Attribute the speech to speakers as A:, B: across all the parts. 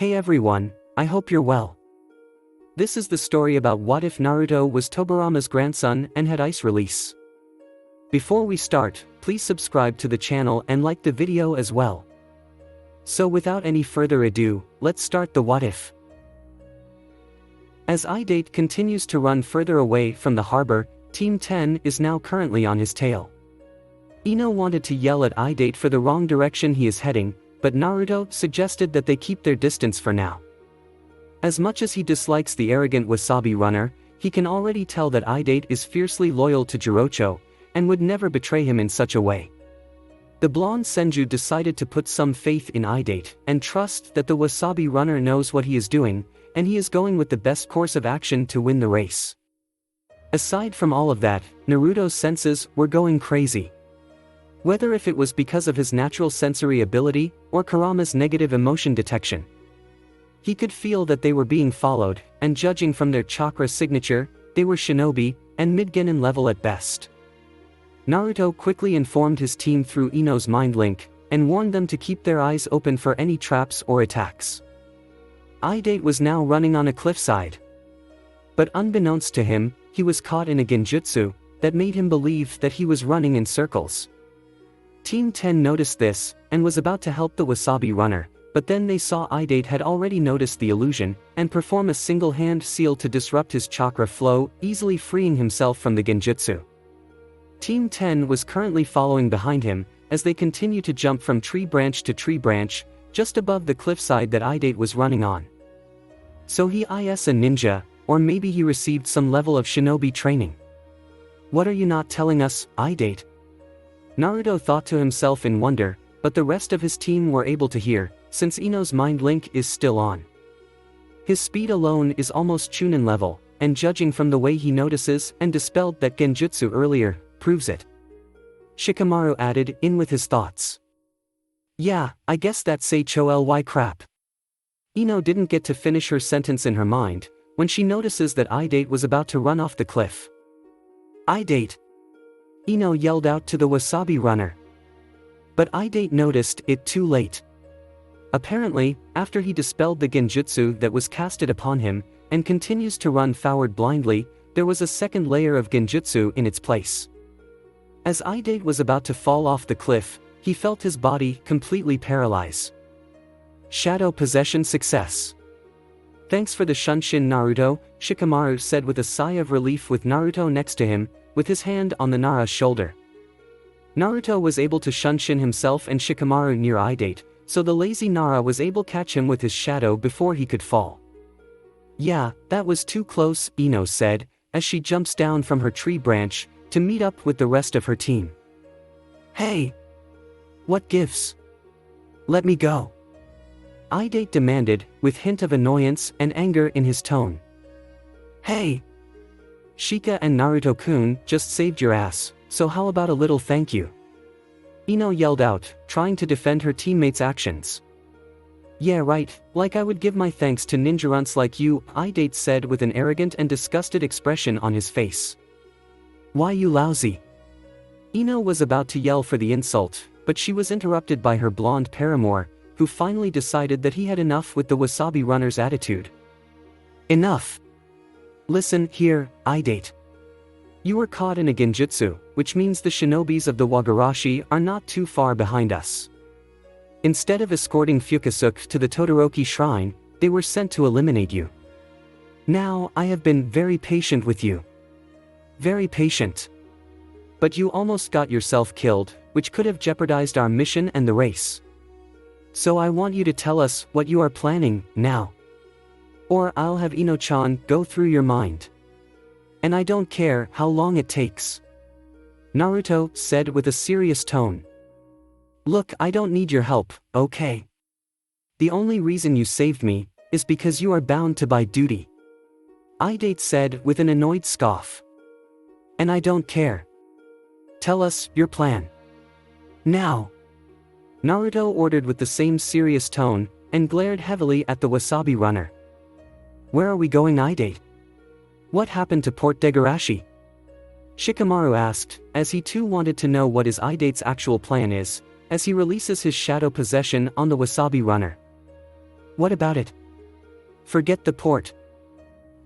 A: Hey everyone, I hope you're well. This is the story about what if Naruto was Tobirama's grandson and had ice release. Before we start, please subscribe to the channel and like the video as well. So without any further ado, let's start the what if. As Idate continues to run further away from the harbor, Team 10 is now currently on his tail. Ino wanted to yell at Idate for the wrong direction he is heading, but Naruto suggested that they keep their distance for now. As much as he dislikes the arrogant wasabi runner, he can already tell that Idate is fiercely loyal to Jirocho, and would never betray him in such a way. The blonde Senju decided to put some faith in Idate, and trust that the wasabi runner knows what he is doing, and he is going with the best course of action to win the race. Aside from all of that, Naruto's senses were going crazy. Whether if it was because of his natural sensory ability, or Kurama's negative emotion detection. He could feel that they were being followed, and judging from their chakra signature, they were shinobi, and mid-genin level at best. Naruto quickly informed his team through Ino's mind link, and warned them to keep their eyes open for any traps or attacks. Idate was now running on a cliffside. But unbeknownst to him, he was caught in a genjutsu that made him believe that he was running in circles. Team 10 noticed this, and was about to help the wasabi runner, but then they saw Idate had already noticed the illusion, and perform a single-hand seal to disrupt his chakra flow, easily freeing himself from the genjutsu. Team 10 was currently following behind him, as they continue to jump from tree branch to tree branch, just above the cliffside that Idate was running on. So he is a ninja, or maybe he received some level of shinobi training. What are you not telling us, Idate? Naruto thought to himself in wonder, but the rest of his team were able to hear, since Ino's mind link is still on. His speed alone is almost Chunin level, and judging from the way he notices and dispelled that genjutsu earlier, proves it. Shikamaru added in with his thoughts. Yeah, I guess that's say ly crap. Ino didn't get to finish her sentence in her mind, when she notices that Idate was about to run off the cliff. Idate! Ino yelled out to the wasabi runner. But Idate noticed it too late. Apparently, after he dispelled the genjutsu that was casted upon him, and continues to run forward blindly, there was a second layer of genjutsu in its place. As Idate was about to fall off the cliff, he felt his body completely paralyze. Shadow possession success. Thanks for the shunshin Naruto, Shikamaru said with a sigh of relief with Naruto next to him, with his hand on the Nara's shoulder. Naruto was able to shunshin himself and Shikamaru near Idate, so the lazy Nara was able to catch him with his shadow before he could fall. Yeah, that was too close, Ino said, as she jumps down from her tree branch, to meet up with the rest of her team. Hey! What gives? Let me go! Idate demanded, with hint of annoyance and anger in his tone. Hey! Shika and Naruto-kun just saved your ass, so how about a little thank you? Ino yelled out, trying to defend her teammates' actions. Yeah right, like I would give my thanks to ninja-runts like you, Idate said with an arrogant and disgusted expression on his face. Why you lousy? Ino was about to yell for the insult, but she was interrupted by her blonde paramour, who finally decided that he had enough with the wasabi runner's attitude. Enough! Listen here, Idate. You were caught in a genjutsu, which means the shinobis of the Wagarashi are not too far behind us. Instead of escorting Fukazuka to the Todoroki shrine, they were sent to eliminate you. Now, I have been very patient with you. Very patient. But you almost got yourself killed, which could have jeopardized our mission and the race. So I want you to tell us what you are planning, now. Or I'll have Ino-chan go through your mind. And I don't care how long it takes. Naruto said with a serious tone. Look, I don't need your help, okay? The only reason you saved me is because you are bound to by duty. Idate said with an annoyed scoff. And I don't care. Tell us your plan. Now. Naruto ordered with the same serious tone, and glared heavily at the wasabi runner. Where are we going, Idate? What happened to Port Degarashi? Shikamaru asked, as he too wanted to know what his Idate's actual plan is, as he releases his shadow possession on the wasabi runner. What about it? Forget the port.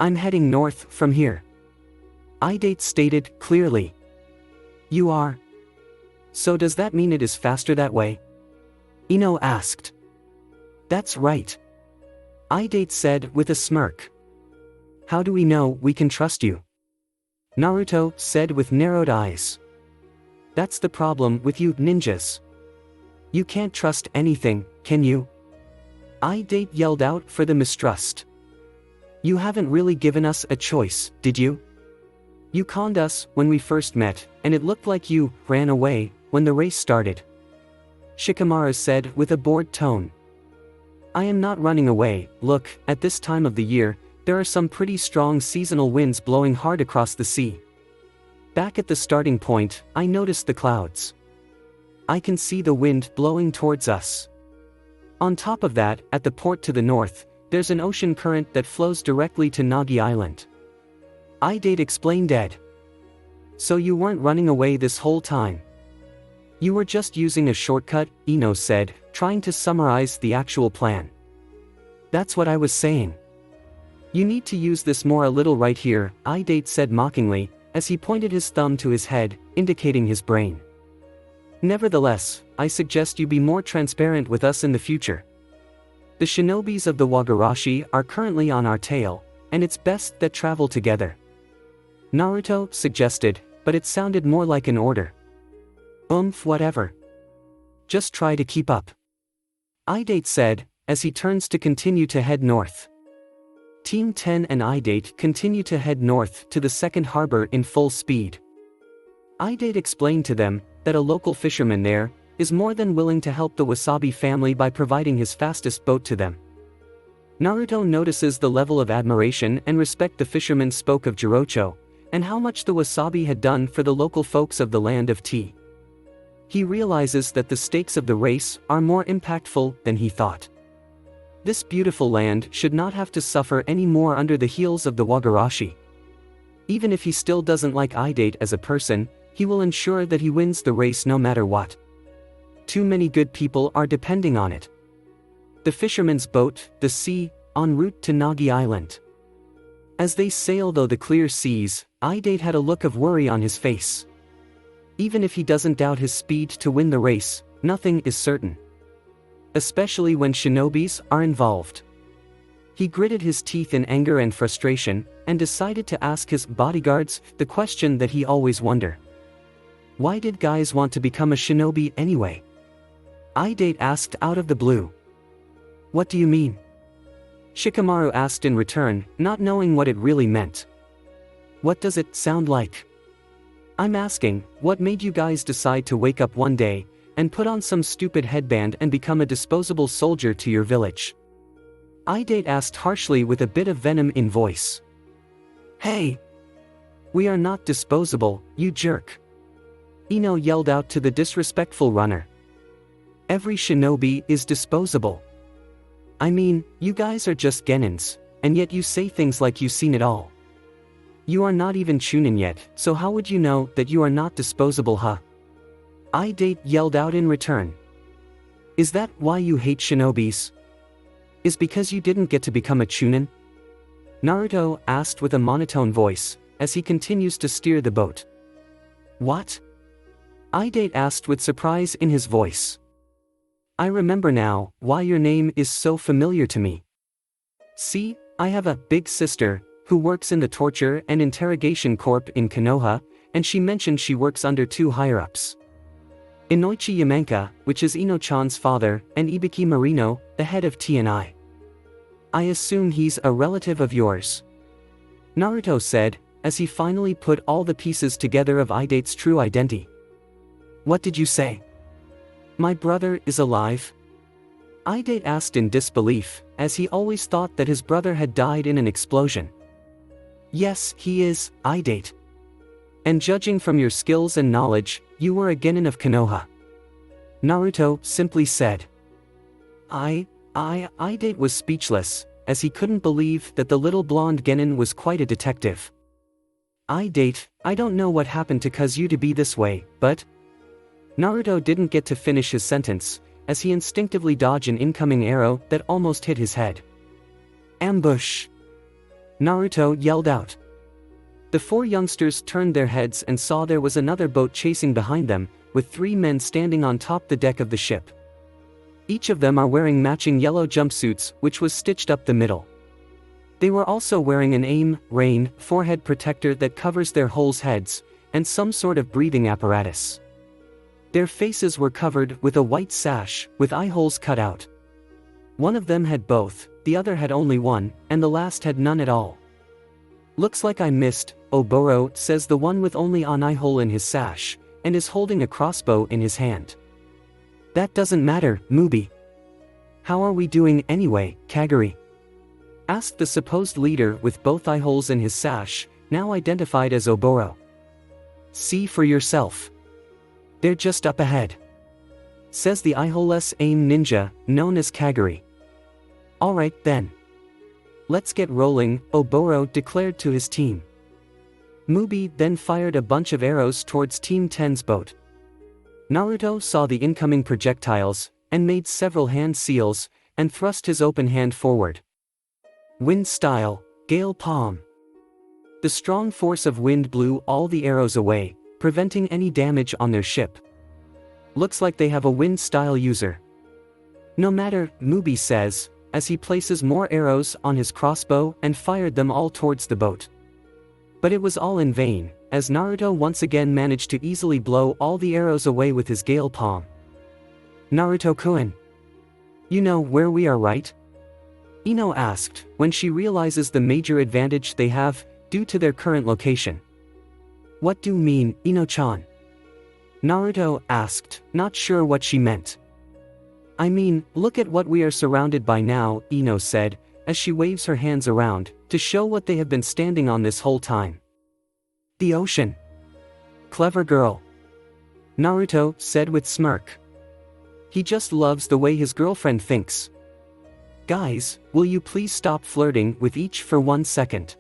A: I'm heading north from here. Idate stated clearly. You are? So does that mean it is faster that way? Ino asked. That's right. Idate said with a smirk. How do we know we can trust you? Naruto said with narrowed eyes. That's the problem with you ninjas. You can't trust anything, can you? Idate yelled out for the mistrust. You haven't really given us a choice, did you? You conned us when we first met, and it looked like you ran away when the race started. Shikamaru said with a bored tone. I am not running away. Look, at this time of the year, there are some pretty strong seasonal winds blowing hard across the sea. Back at the starting point, I noticed the clouds. I can see the wind blowing towards us. On top of that, at the port to the north, there's an ocean current that flows directly to Nagi Island. Idate explained Ed. So you weren't running away this whole time. You were just using a shortcut, Ino said, trying to summarize the actual plan. That's what I was saying. You need to use this more a little right here, Idate said mockingly, as he pointed his thumb to his head, indicating his brain. Nevertheless, I suggest you be more transparent with us in the future. The shinobis of the Wagarashi are currently on our tail, and it's best that travel together. Naruto suggested, but it sounded more like an order. Whatever. Just try to keep up. Idate said, as he turns to continue to head north. Team 10 and Idate continue to head north to the second harbor in full speed. Idate explained to them that a local fisherman there is more than willing to help the Wasabi family by providing his fastest boat to them. Naruto notices the level of admiration and respect the fisherman spoke of Jirocho, and how much the Wasabi had done for the local folks of the land of tea. He realizes that the stakes of the race are more impactful than he thought. This beautiful land should not have to suffer any more under the heels of the Wagarashi. Even if he still doesn't like Idate as a person, he will ensure that he wins the race no matter what. Too many good people are depending on it. The fisherman's boat, the sea, en route to Nagi Island. As they sail through the clear seas, Idate had a look of worry on his face. Even if he doesn't doubt his speed to win the race, nothing is certain. Especially when shinobis are involved. He gritted his teeth in anger and frustration, and decided to ask his bodyguards the question that he always wondered. Why did guys want to become a shinobi anyway? Idate asked out of the blue. What do you mean? Shikamaru asked in return, not knowing what it really meant. What does it sound like? I'm asking, what made you guys decide to wake up one day and put on some stupid headband and become a disposable soldier to your village? Idate asked harshly with a bit of venom in voice. Hey! We are not disposable, you jerk! Ino yelled out to the disrespectful runner. Every shinobi is disposable. I mean, you guys are just genins, and yet you say things like you've seen it all. You are not even chunin yet, so how would you know that you are not disposable, huh? Idate yelled out in return. Is that why you hate shinobis? Is because you didn't get to become a chunin? Naruto asked with a monotone voice, as he continues to steer the boat. What? Idate asked with surprise in his voice. I remember now why your name is so familiar to me. See, I have a big sister who works in the torture and interrogation corp in Konoha, and she mentioned she works under two higher-ups. Inoichi Yamenka, which is Ino-chan's father, and Ibiki Marino, the head of TNI. I assume he's a relative of yours. Naruto said, as he finally put all the pieces together of Idate's true identity. What did you say? My brother is alive? Idate asked in disbelief, as he always thought that his brother had died in an explosion. Yes, he is, Idate. And judging from your skills and knowledge, you were a genin of Konoha. Naruto simply said. Idate was speechless, as he couldn't believe that the little blonde genin was quite a detective. Idate, I don't know what happened to cause you to be this way, but... Naruto didn't get to finish his sentence, as he instinctively dodged an incoming arrow that almost hit his head. "Ambush!" Naruto yelled out. The four youngsters turned their heads and saw there was another boat chasing behind them, with three men standing on top the deck of the ship. Each of them are wearing matching yellow jumpsuits, which was stitched up the middle. They were also wearing an rain forehead protector that covers their whole heads, and some sort of breathing apparatus. Their faces were covered with a white sash, with eye holes cut out. One of them had both, the other had only one, and the last had none at all. "Looks like I missed, Oboro," says the one with only an eye hole in his sash, and is holding a crossbow in his hand. "That doesn't matter, Mubi. How are we doing anyway, Kagari?" asked the supposed leader with both eye holes in his sash, now identified as Oboro. "See for yourself. They're just up ahead," says the eye-holeless aim ninja, known as Kagari. "Alright then. Let's get rolling," Oboro declared to his team. Mubi then fired a bunch of arrows towards Team 10's boat. Naruto saw the incoming projectiles, and made several hand seals, and thrust his open hand forward. Wind style, gale palm. The strong force of wind blew all the arrows away, preventing any damage on their ship. "Looks like they have a wind style user. No matter," Mubi says, as he places more arrows on his crossbow and fired them all towards the boat. But it was all in vain, as Naruto once again managed to easily blow all the arrows away with his gale palm. "Naruto-kun, you know where we are, right?" Ino asked, when she realizes the major advantage they have, due to their current location. "What do you mean, Ino-chan?" Naruto asked, not sure what she meant. "I mean, look at what we are surrounded by now," Ino said, as she waves her hands around, to show what they have been standing on this whole time. "The ocean." "Clever girl," Naruto said with smirk. He just loves the way his girlfriend thinks. "Guys, will you please stop flirting with each for 1 second?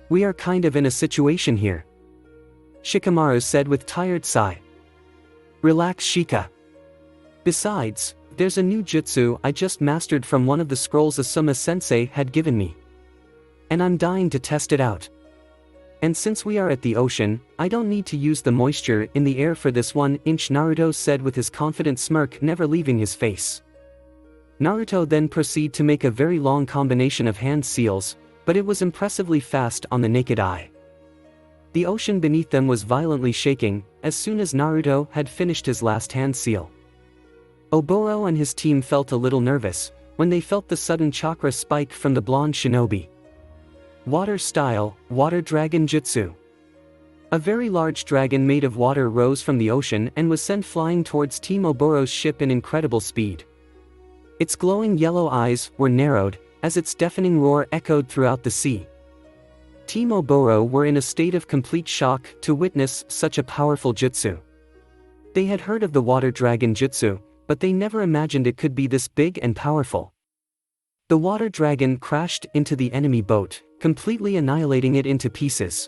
A: We are kind of in a situation here," Shikamaru said with tired sigh. "Relax, Shika. Besides, there's a new jutsu I just mastered from one of the scrolls Asuma-sensei had given me. And I'm dying to test it out. And since we are at the ocean, I don't need to use the moisture in the air for this 1 inch," Naruto said with his confident smirk never leaving his face. Naruto then proceeded to make a very long combination of hand seals, but it was impressively fast on the naked eye. The ocean beneath them was violently shaking, as soon as Naruto had finished his last hand seal. Oboro and his team felt a little nervous, when they felt the sudden chakra spike from the blonde shinobi. Water style, water dragon jutsu. A very large dragon made of water rose from the ocean and was sent flying towards Team Oboro's ship in incredible speed. Its glowing yellow eyes were narrowed, as its deafening roar echoed throughout the sea. Team Oboro were in a state of complete shock to witness such a powerful jutsu. They had heard of the water dragon jutsu, but they never imagined it could be this big and powerful. The water dragon crashed into the enemy boat, completely annihilating it into pieces.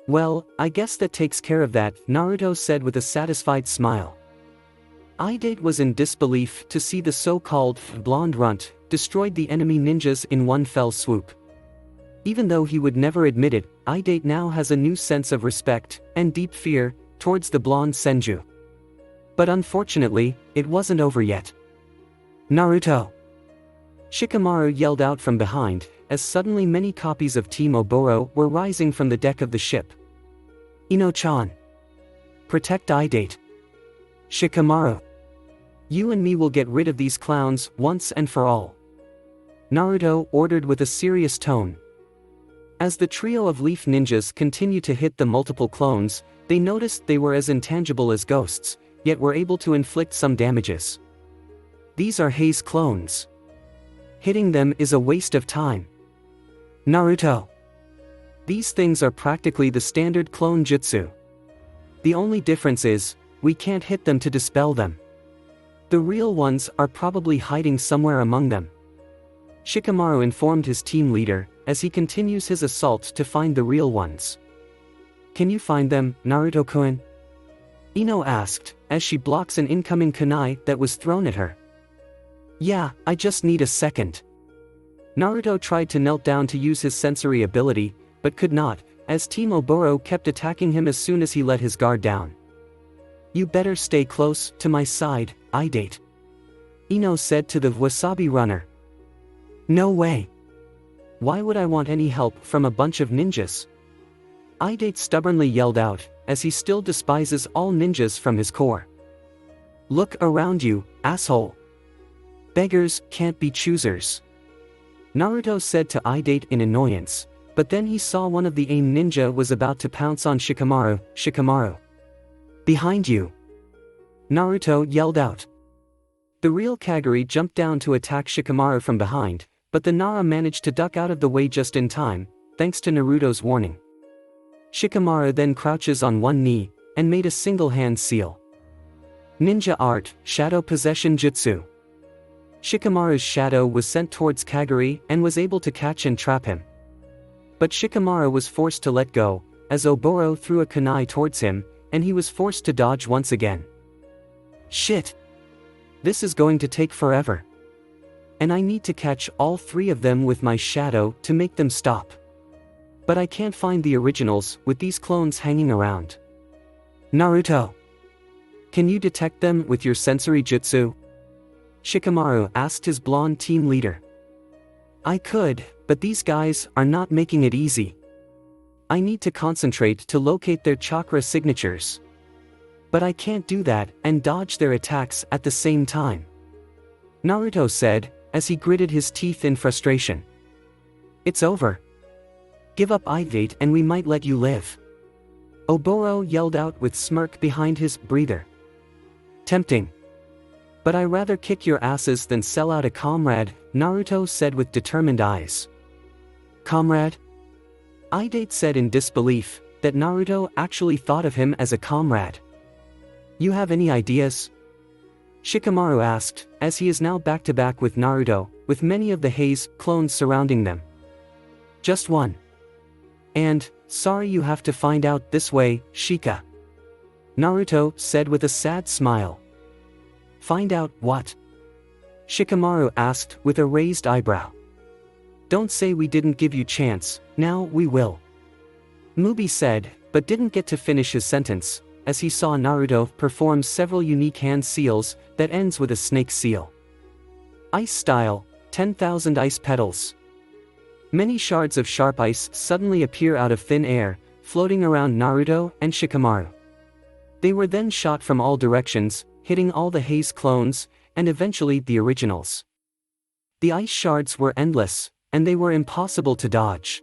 A: "Well, I guess that takes care of that," Naruto said with a satisfied smile. Idate was in disbelief to see the so-called blonde runt destroyed the enemy ninjas in one fell swoop. Even though he would never admit it, Idate now has a new sense of respect and deep fear towards the blonde Senju. But unfortunately, it wasn't over yet. "Naruto!" Shikamaru yelled out from behind, as suddenly many copies of Team Oboro were rising from the deck of the ship. "Ino-chan! Protect Idate! Shikamaru! You and me will get rid of these clowns once and for all," Naruto ordered with a serious tone. As the trio of leaf ninjas continued to hit the multiple clones, they noticed they were as intangible as ghosts, yet were able to inflict some damages. These are haze clones. Hitting them is a waste of time. Naruto! These things are practically the standard clone jutsu. The only difference is, we can't hit them to dispel them. The real ones are probably hiding somewhere among them. Shikamaru informed his team leader, as he continues his assault to find the real ones. "Can you find them, Naruto-kun?" Ino asked, as she blocks an incoming kunai that was thrown at her. Yeah, I just need a second. Naruto tried to knelt down to use his sensory ability, but could not, as Team Oboro kept attacking him as soon as he let his guard down. You better stay close to my side, Idate. Ino said to the Wasabi runner. No way. Why would I want any help from a bunch of ninjas? Idate stubbornly yelled out, as he still despises all ninjas from his core. Look around you, asshole. Beggars can't be choosers. Naruto said to Idate in annoyance, but then he saw one of the AIM ninja was about to pounce on Shikamaru. Shikamaru. Behind you. Naruto yelled out. The real Kagari jumped down to attack Shikamaru from behind, but the Nara managed to duck out of the way just in time, thanks to Naruto's warning. Shikamaru then crouches on one knee, and made a single hand seal. Ninja Art, Shadow Possession Jutsu. Shikamaru's shadow was sent towards Kagari and was able to catch and trap him. But Shikamaru was forced to let go, as Oboro threw a kunai towards him, and he was forced to dodge once again. Shit! This is going to take forever. And I need to catch all three of them with my shadow to make them stop. But I can't find the originals with these clones hanging around. Naruto! Can you detect them with your sensory jutsu? Shikamaru asked his blonde team leader. I could, but these guys are not making it easy. I need to concentrate to locate their chakra signatures. But I can't do that and dodge their attacks at the same time. Naruto said, as he gritted his teeth in frustration. It's over. Give up Idate and we might let you live. Oboro yelled out with smirk behind his breather. Tempting. But I rather kick your asses than sell out a comrade, Naruto said with determined eyes. Comrade? Idate said in disbelief, that Naruto actually thought of him as a comrade. You have any ideas? Shikamaru asked, as he is now back-to-back with Naruto, with many of the Haze clones surrounding them. Just one. And, sorry you have to find out this way, Shika. Naruto said with a sad smile. Find out what? Shikamaru asked with a raised eyebrow. Don't say we didn't give you chance, now we will. Mubi said, but didn't get to finish his sentence, as he saw Naruto perform several unique hand seals that ends with a snake seal. Ice style, 10,000 ice petals. Many shards of sharp ice suddenly appear out of thin air, floating around Naruto and Shikamaru. They were then shot from all directions, hitting all the Haze clones, and eventually the originals. The ice shards were endless, and they were impossible to dodge.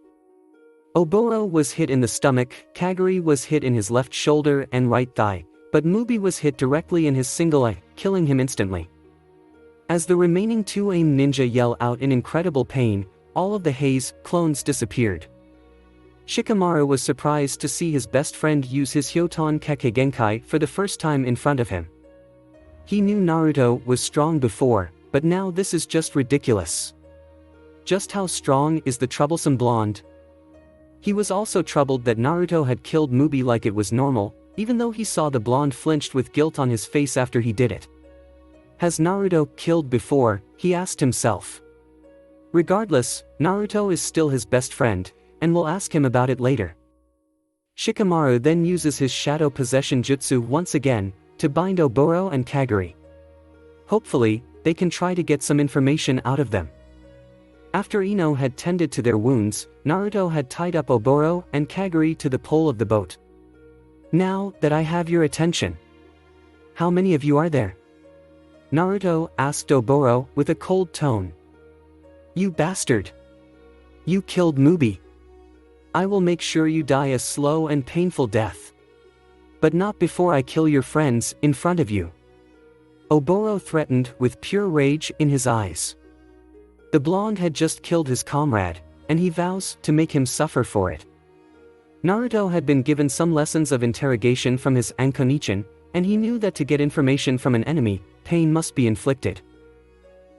A: Oboro was hit in the stomach, Kagari was hit in his left shoulder and right thigh, but Mubi was hit directly in his single eye, killing him instantly. As the remaining two AIM ninja yell out in incredible pain, all of the Haze clones disappeared. Shikamaru was surprised to see his best friend use his Hyoton Kekkei Genkai for the first time in front of him. He knew Naruto was strong before, but now this is just ridiculous. Just how strong is the troublesome blonde? He was also troubled that Naruto had killed Mubi like it was normal, even though he saw the blonde flinched with guilt on his face after he did it. Has Naruto killed before? He asked himself. Regardless, Naruto is still his best friend, and will ask him about it later. Shikamaru then uses his shadow possession jutsu once again, to bind Oboro and Kagari. Hopefully, they can try to get some information out of them. After Ino had tended to their wounds, Naruto had tied up Oboro and Kagari to the pole of the boat. Now that I have your attention. How many of you are there? Naruto asked Oboro with a cold tone. You bastard! You killed Mubi. I will make sure you die a slow and painful death. But not before I kill your friends in front of you. Oboro threatened with pure rage in his eyes. The blonde had just killed his comrade, and he vows to make him suffer for it. Naruto had been given some lessons of interrogation from his Ankonichin, and he knew that to get information from an enemy, pain must be inflicted.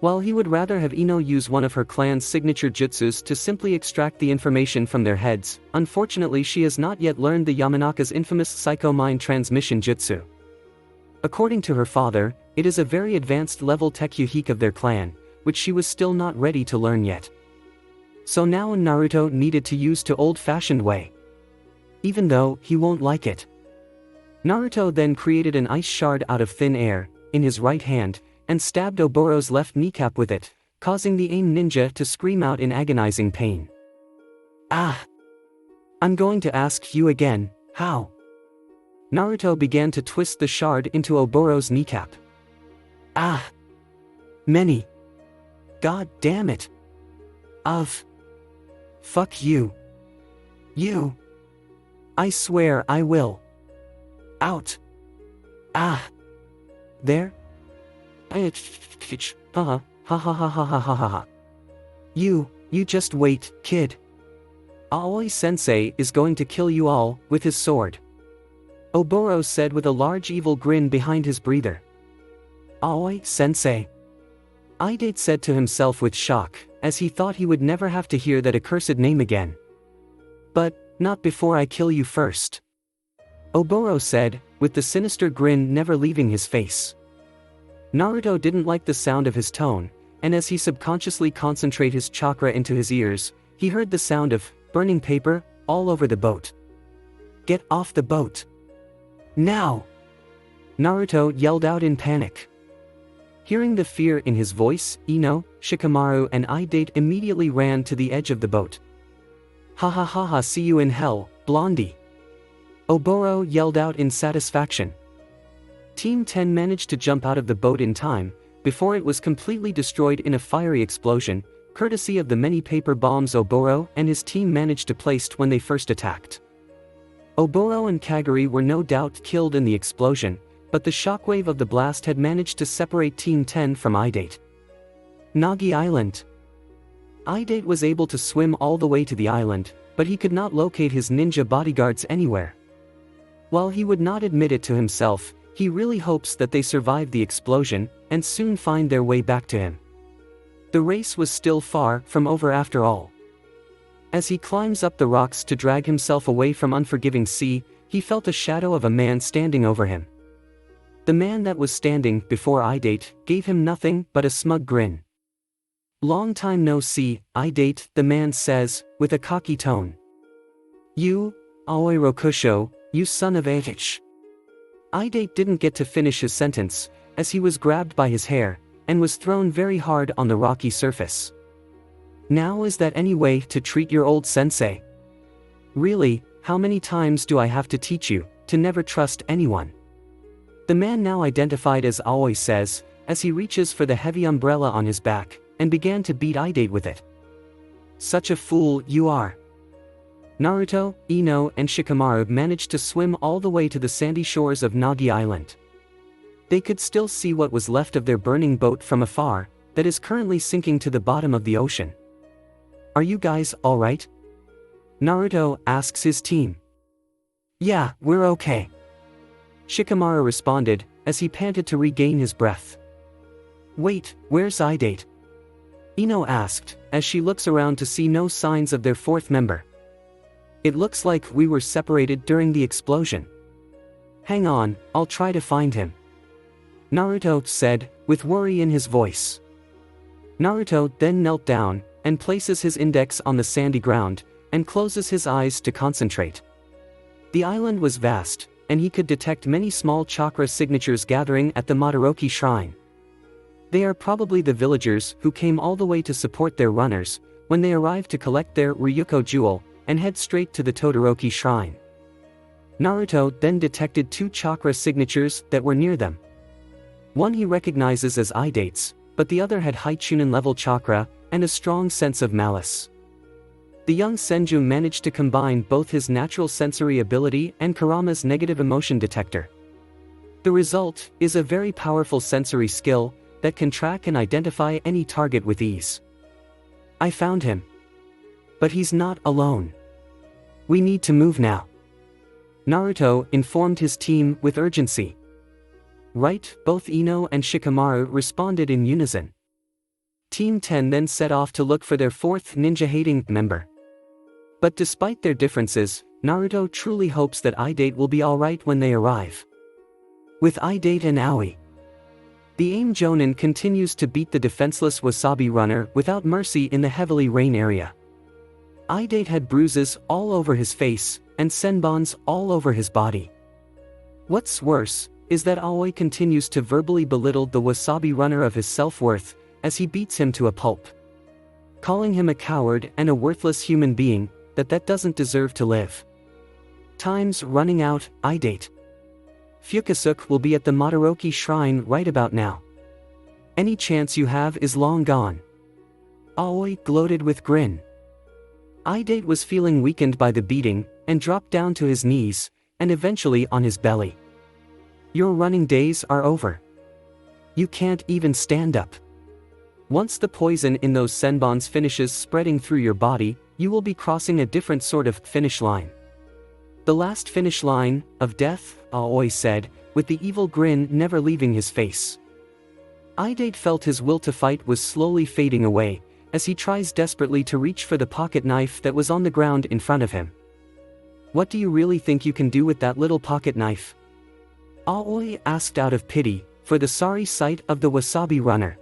A: While he would rather have Ino use one of her clan's signature jutsus to simply extract the information from their heads, unfortunately she has not yet learned the Yamanaka's infamous Psycho Mind Transmission Jutsu. According to her father, it is a very advanced level Tekuhike of their clan, which she was still not ready to learn yet. So now Naruto needed to use the old-fashioned way. Even though he won't like it. Naruto then created an ice shard out of thin air, in his right hand, and stabbed Oboro's left kneecap with it, causing the AIM ninja to scream out in agonizing pain. Ah! I'm going to ask you again, how? Naruto began to twist the shard into Oboro's kneecap. Ah! Many! God damn it! Fuck you! You! I swear I will! Out! Ah! There? Ha ha ha ha ha ha ha ha. You just wait, kid. Aoi-sensei is going to kill you all, with his sword. Oboro said with a large evil grin behind his breather. Aoi-sensei. Idate said to himself with shock, as he thought he would never have to hear that accursed name again. But, not before I kill you first. Oboro said, with the sinister grin never leaving his face. Naruto didn't like the sound of his tone, and as he subconsciously concentrated his chakra into his ears, he heard the sound of burning paper all over the boat. Get off the boat! Now! Naruto yelled out in panic. Hearing the fear in his voice, Ino, Shikamaru and Idate immediately ran to the edge of the boat. Ha ha ha ha, see you in hell, Blondie! Oboro yelled out in satisfaction. Team 10 managed to jump out of the boat in time, before it was completely destroyed in a fiery explosion, courtesy of the many paper bombs Oboro and his team managed to place when they first attacked. Oboro and Kagari were no doubt killed in the explosion, but the shockwave of the blast had managed to separate Team 10 from Idate. Nagi Island. Idate was able to swim all the way to the island, but he could not locate his ninja bodyguards anywhere. While he would not admit it to himself, he really hopes that they survive the explosion, and soon find their way back to him. The race was still far from over after all. As he climbs up the rocks to drag himself away from unforgiving sea, he felt a shadow of a man standing over him. The man that was standing before Idate gave him nothing but a smug grin. Long time no see, Idate, the man says, with a cocky tone. You, Aoi Rokusho, you son of a bitch. Idate didn't get to finish his sentence, as he was grabbed by his hair, and was thrown very hard on the rocky surface. Now is that any way to treat your old sensei? Really, how many times do I have to teach you, to never trust anyone? The man now identified as Aoi says, as he reaches for the heavy umbrella on his back, and began to beat Idate with it. Such a fool you are. Naruto, Ino and Shikamaru managed to swim all the way to the sandy shores of Nagi Island. They could still see what was left of their burning boat from afar, that is currently sinking to the bottom of the ocean. Are you guys alright? Naruto asks his team. Yeah, we're okay. Shikamaru responded, as he panted to regain his breath. Wait, where's Idate? Ino asked, as she looks around to see no signs of their fourth member. It looks like we were separated during the explosion. Hang on, I'll try to find him. Naruto said, with worry in his voice. Naruto then knelt down, and places his index on the sandy ground, and closes his eyes to concentrate. The island was vast, and he could detect many small chakra signatures gathering at the Todoroki shrine. They are probably the villagers who came all the way to support their runners, when they arrived to collect their Ryuko jewel, and head straight to the Todoroki shrine. Naruto then detected 2 chakra signatures that were near them. One he recognizes as Idate's, but the other had high Chunin level chakra, and a strong sense of malice. The young Senju managed to combine both his natural sensory ability and Kurama's negative emotion detector. The result is a very powerful sensory skill that can track and identify any target with ease. I found him. But he's not alone. We need to move now. Naruto informed his team with urgency. Right, both Ino and Shikamaru responded in unison. Team 10 then set off to look for their 4th ninja-hating member. But despite their differences, Naruto truly hopes that Idate will be alright when they arrive. With Idate and Aoi. The AIM Jonin continues to beat the defenseless Wasabi runner without mercy in the heavily rain area. Idate had bruises all over his face, and senbons all over his body. What's worse, is that Aoi continues to verbally belittle the Wasabi runner of his self-worth, as he beats him to a pulp. Calling him a coward and a worthless human being, that doesn't deserve to live. Time's running out, Idate. Fukazuka will be at the Madaraoki shrine right about now. Any chance you have is long gone. Aoi gloated with grin. Idate was feeling weakened by the beating, and dropped down to his knees, and eventually on his belly. Your running days are over. You can't even stand up. Once the poison in those senbons finishes spreading through your body, you will be crossing a different sort of finish line. The last finish line, of death, Aoi said, with the evil grin never leaving his face. Idate felt his will to fight was slowly fading away, as he tries desperately to reach for the pocket knife that was on the ground in front of him. What do you really think you can do with that little pocket knife? Aoi asked out of pity, for the sorry sight of the Wasabi runner.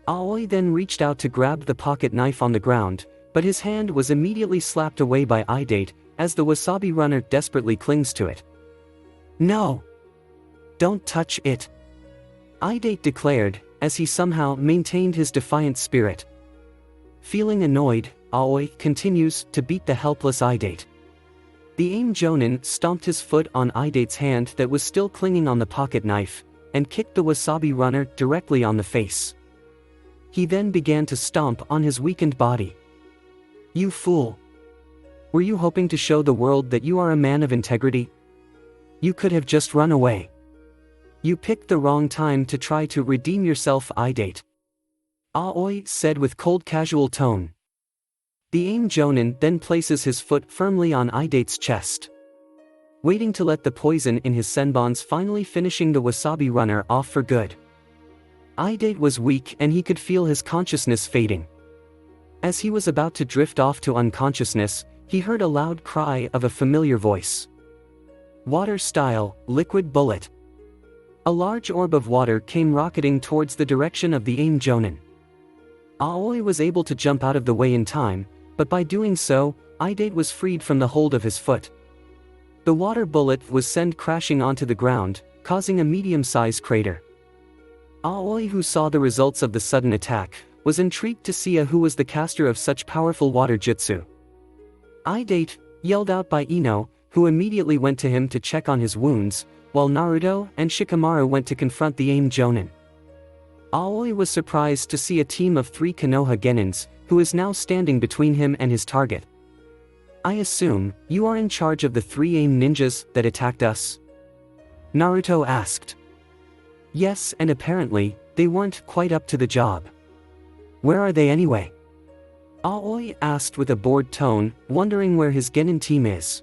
A: Aoi then reached out to grab the pocket knife on the ground, but his hand was immediately slapped away by Idate, as the Wasabi runner desperately clings to it. No! Don't touch it! Idate declared, as he somehow maintained his defiant spirit. Feeling annoyed, Aoi continues to beat the helpless Idate. The AIM Jonin stomped his foot on Idate's hand that was still clinging on the pocket knife, and kicked the Wasabi runner directly on the face. He then began to stomp on his weakened body. You fool! Were you hoping to show the world that you are a man of integrity? You could have just run away. You picked the wrong time to try to redeem yourself, Idate. Aoi said with cold casual tone. The AIM Jonin then places his foot firmly on Idate's chest. Waiting to let the poison in his senbons finally finishing the Wasabi runner off for good. Idate was weak and he could feel his consciousness fading. As he was about to drift off to unconsciousness, he heard a loud cry of a familiar voice. Water style, liquid bullet. A large orb of water came rocketing towards the direction of the AIM Jonin. Aoi was able to jump out of the way in time, but by doing so, Idate was freed from the hold of his foot. The water bullet was sent crashing onto the ground, causing a medium-sized crater. Aoi, who saw the results of the sudden attack, was intrigued to see who was the caster of such powerful water jutsu. Idate, yelled out by Ino, who immediately went to him to check on his wounds, while Naruto and Shikamaru went to confront the AIM Jonin. Aoi was surprised to see a team of 3 Konoha genins, who is now standing between him and his target. I assume, you are in charge of the 3 AIM ninjas that attacked us? Naruto asked. Yes, and apparently, they weren't quite up to the job. Where are they anyway? Aoi asked with a bored tone, wondering where his genin team is.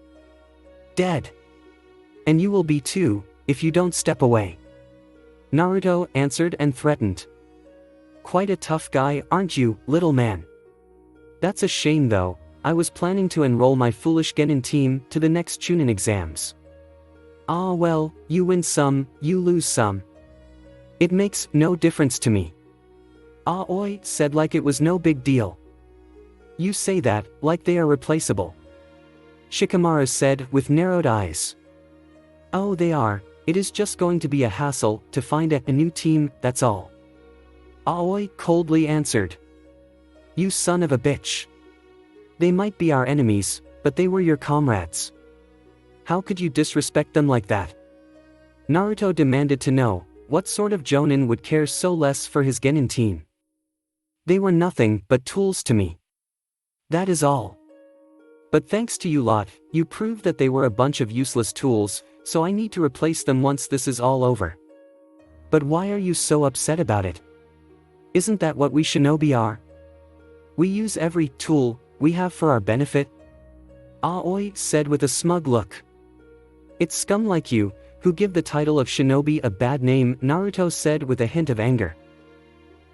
A: Dead. And you will be too, if you don't step away. Naruto answered and threatened. Quite a tough guy, aren't you, little man? That's a shame though, I was planning to enroll my foolish genin team to the next Chunin exams. Ah well, you win some, you lose some. It makes no difference to me. Aoi said like it was no big deal. You say that, like they are replaceable. Shikamaru said with narrowed eyes. Oh, they are, it is just going to be a hassle to find a new team, that's all. Aoi coldly answered. You son of a bitch. They might be our enemies, but they were your comrades. How could you disrespect them like that? Naruto demanded to know, what sort of Jonin would care so less for his genin team? They were nothing but tools to me. That is all. But thanks to you lot, you proved that they were a bunch of useless tools, so I need to replace them once this is all over. But why are you so upset about it? Isn't that what we shinobi are? We use every tool we have for our benefit? Aoi said with a smug look. It's scum like you, who give the title of shinobi a bad name, Naruto said with a hint of anger.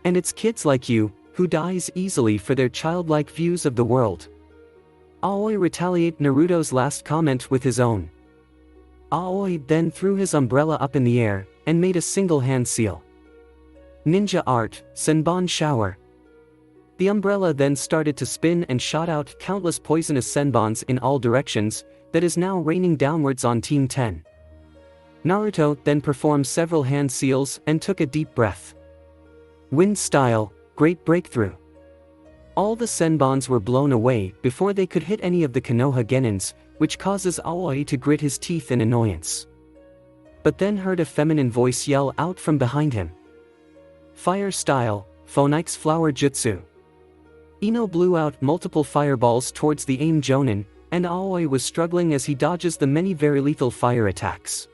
A: And it's kids like you, who dies easily for their childlike views of the world. Aoi retaliate Naruto's last comment with his own. Aoi then threw his umbrella up in the air, and made a single hand seal. Ninja art, Senbon shower. The umbrella then started to spin and shot out countless poisonous senbons in all directions, that is now raining downwards on Team 10. Naruto then performed several hand seals and took a deep breath. Wind style, great breakthrough. All the senbons were blown away before they could hit any of the Konoha genins, which causes Aoi to grit his teeth in annoyance. But then heard a feminine voice yell out from behind him. Fire style, Phoenix flower jutsu. Ino blew out multiple fireballs towards the aim jonin, and Aoi was struggling as he dodges the many very lethal fire attacks.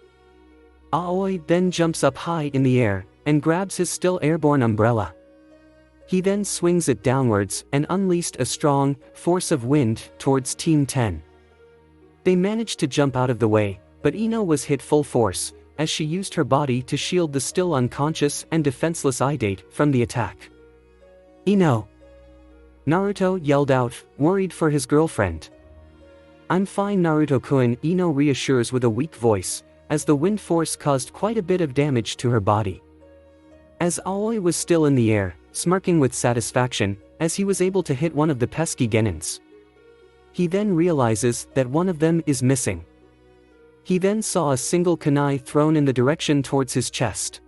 A: Aoi then jumps up high in the air, and grabs his still airborne umbrella. He then swings it downwards and unleashed a strong force of wind towards Team 10. They managed to jump out of the way, but Ino was hit full force, as she used her body to shield the still unconscious and defenseless Idate from the attack. Ino! Naruto yelled out, worried for his girlfriend. I'm fine, Naruto-kun, Ino reassures with a weak voice, as the wind force caused quite a bit of damage to her body. As Aoi was still in the air, smirking with satisfaction, as he was able to hit one of the pesky genins. He then realizes that one of them is missing. He then saw a single kunai thrown in the direction towards his chest.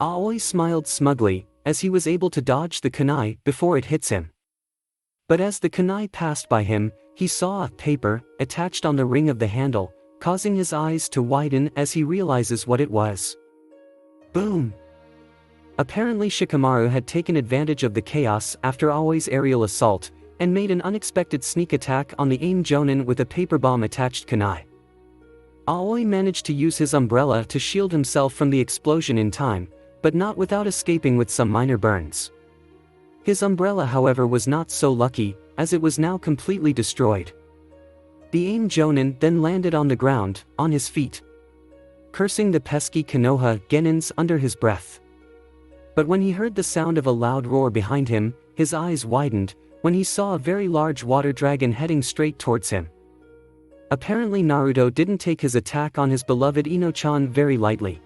A: Aoi smiled smugly, as he was able to dodge the kunai before it hits him. But as the kunai passed by him, he saw a paper attached on the ring of the handle, causing his eyes to widen as he realizes what it was. Boom! Apparently Shikamaru had taken advantage of the chaos after Aoi's aerial assault, and made an unexpected sneak attack on the aim jonin with a paper bomb attached kunai. Aoi managed to use his umbrella to shield himself from the explosion in time, but not without escaping with some minor burns. His umbrella, however, was not so lucky, as it was now completely destroyed. The aim jonin then landed on the ground, on his feet, cursing the pesky Konoha genins under his breath. But when he heard the sound of a loud roar behind him, his eyes widened, when he saw a very large water dragon heading straight towards him. Apparently Naruto didn't take his attack on his beloved Ino-chan very lightly.